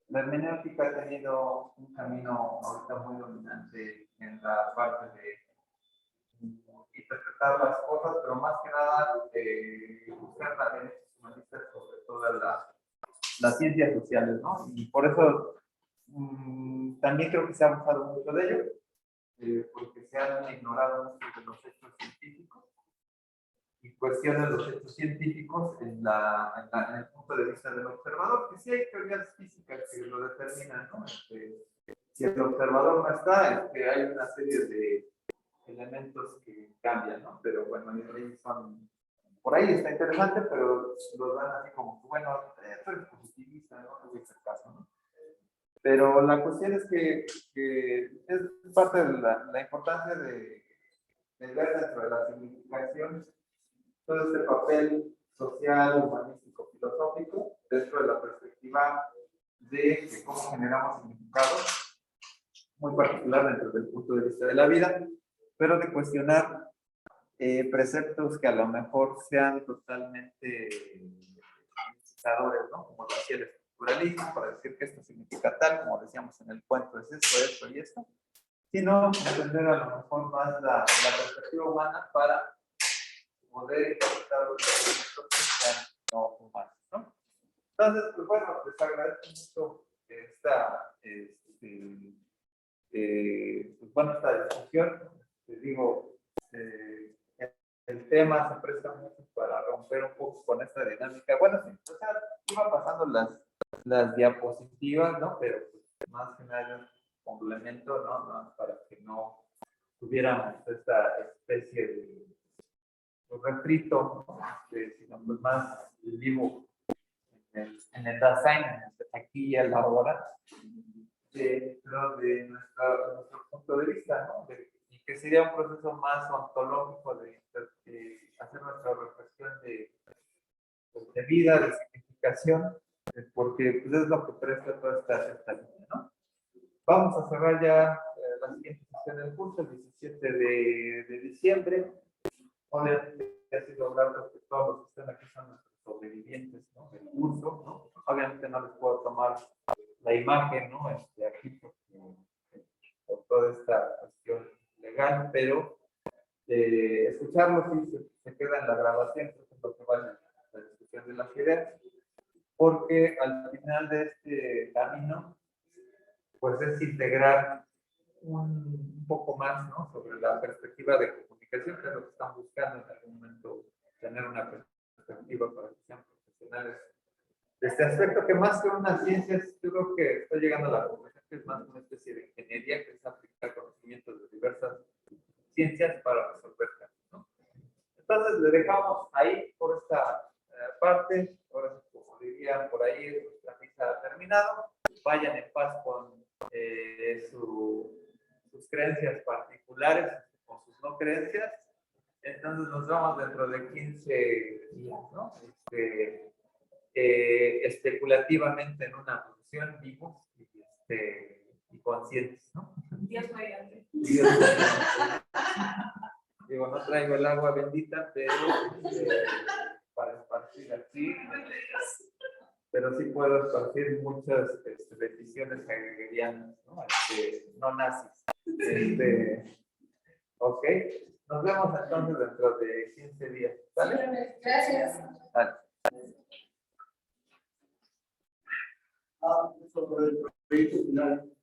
la hermenéutica ha tenido un camino ahorita muy dominante en la parte de interpretar las cosas, pero más que nada buscar también humanistas sobre todas las ciencias sociales, ¿no? Y por eso también creo que se ha abusado mucho de ello, porque se han ignorado muchos de los hechos científicos y cuestionan los hechos científicos en el punto de vista del observador, que sí hay teorías físicas que lo determinan, ¿no? Si el observador no está, hay una serie de elementos que cambian, ¿no? Pero bueno, ahí son, por ahí está interesante, pero los dan así como, bueno, tú eres positivista, ¿no? No voy a hacer caso, ¿no? Pero la cuestión es que es parte de la importancia de ver dentro de la significación todo este papel social, humanístico, filosófico, dentro de la perspectiva de cómo generamos significados, muy particular dentro del punto de vista de la vida, pero de cuestionar preceptos que a lo mejor sean totalmente fixadores, ¿no? Como lo hacía el estructuralismo, para decir que esto significa tal, como decíamos en el cuento, es esto y esto, sino entender a lo mejor más la perspectiva humana para poder interpretar los elementos que sean no humanos, ¿no? Entonces, pues bueno, les agradezco mucho esta discusión. Les digo, el tema se presta mucho para romper un poco con esta dinámica. Bueno, sí, o sea, iba pasando las diapositivas, ¿no? Pero pues, más que nada un complemento, ¿no? Para que no tuviéramos esta especie de refrito, ¿no? Sino pues más vivo en el design, aquí y a la hora, dentro de nuestro punto de vista, ¿no? Y que sería un proceso más ontológico de hacer nuestra reflexión de vida, de significación, porque pues, es lo que presta toda esta línea, ¿no? Vamos a cerrar ya la siguiente sesión del curso, el 17 de diciembre. Obviamente, ha sido hablar de que todos los que están aquí son nuestros sobrevivientes, ¿no? Del curso, ¿no? Obviamente no les puedo tomar la imagen, ¿no? Aquí por toda esta cuestión legal, pero escucharlo sí se queda en la grabación, que es lo que vale la discusión de las ideas, porque al final de este camino, pues es integrar un poco más, ¿no? Sobre la perspectiva de comunicación, que es lo que están buscando en algún momento, tener una perspectiva para que sean profesionales de este aspecto, que más que una ciencia, yo creo que estoy llegando a la conclusión que es más una especie de ingeniería, que es aplicar conocimientos de diversas ciencias para resolver casos, ¿no? Entonces, le dejamos ahí por esta parte. Ahora, como dirían por ahí, la misa ha terminado. Vayan en paz con sus creencias particulares o sus no creencias. Entonces nos vemos dentro de 15 días, ¿no? Especulativamente en una función vivos y conscientes, ¿no? Dios mediante. Digo, no traigo el agua bendita, pero para esparcir así, pero sí puedo esparcir muchas bendiciones hegelianas, ¿no? No nazis. Ok, nos vemos entonces dentro de 15 días. ¿Vale? Gracias. Vale. Sobre el proyecto final.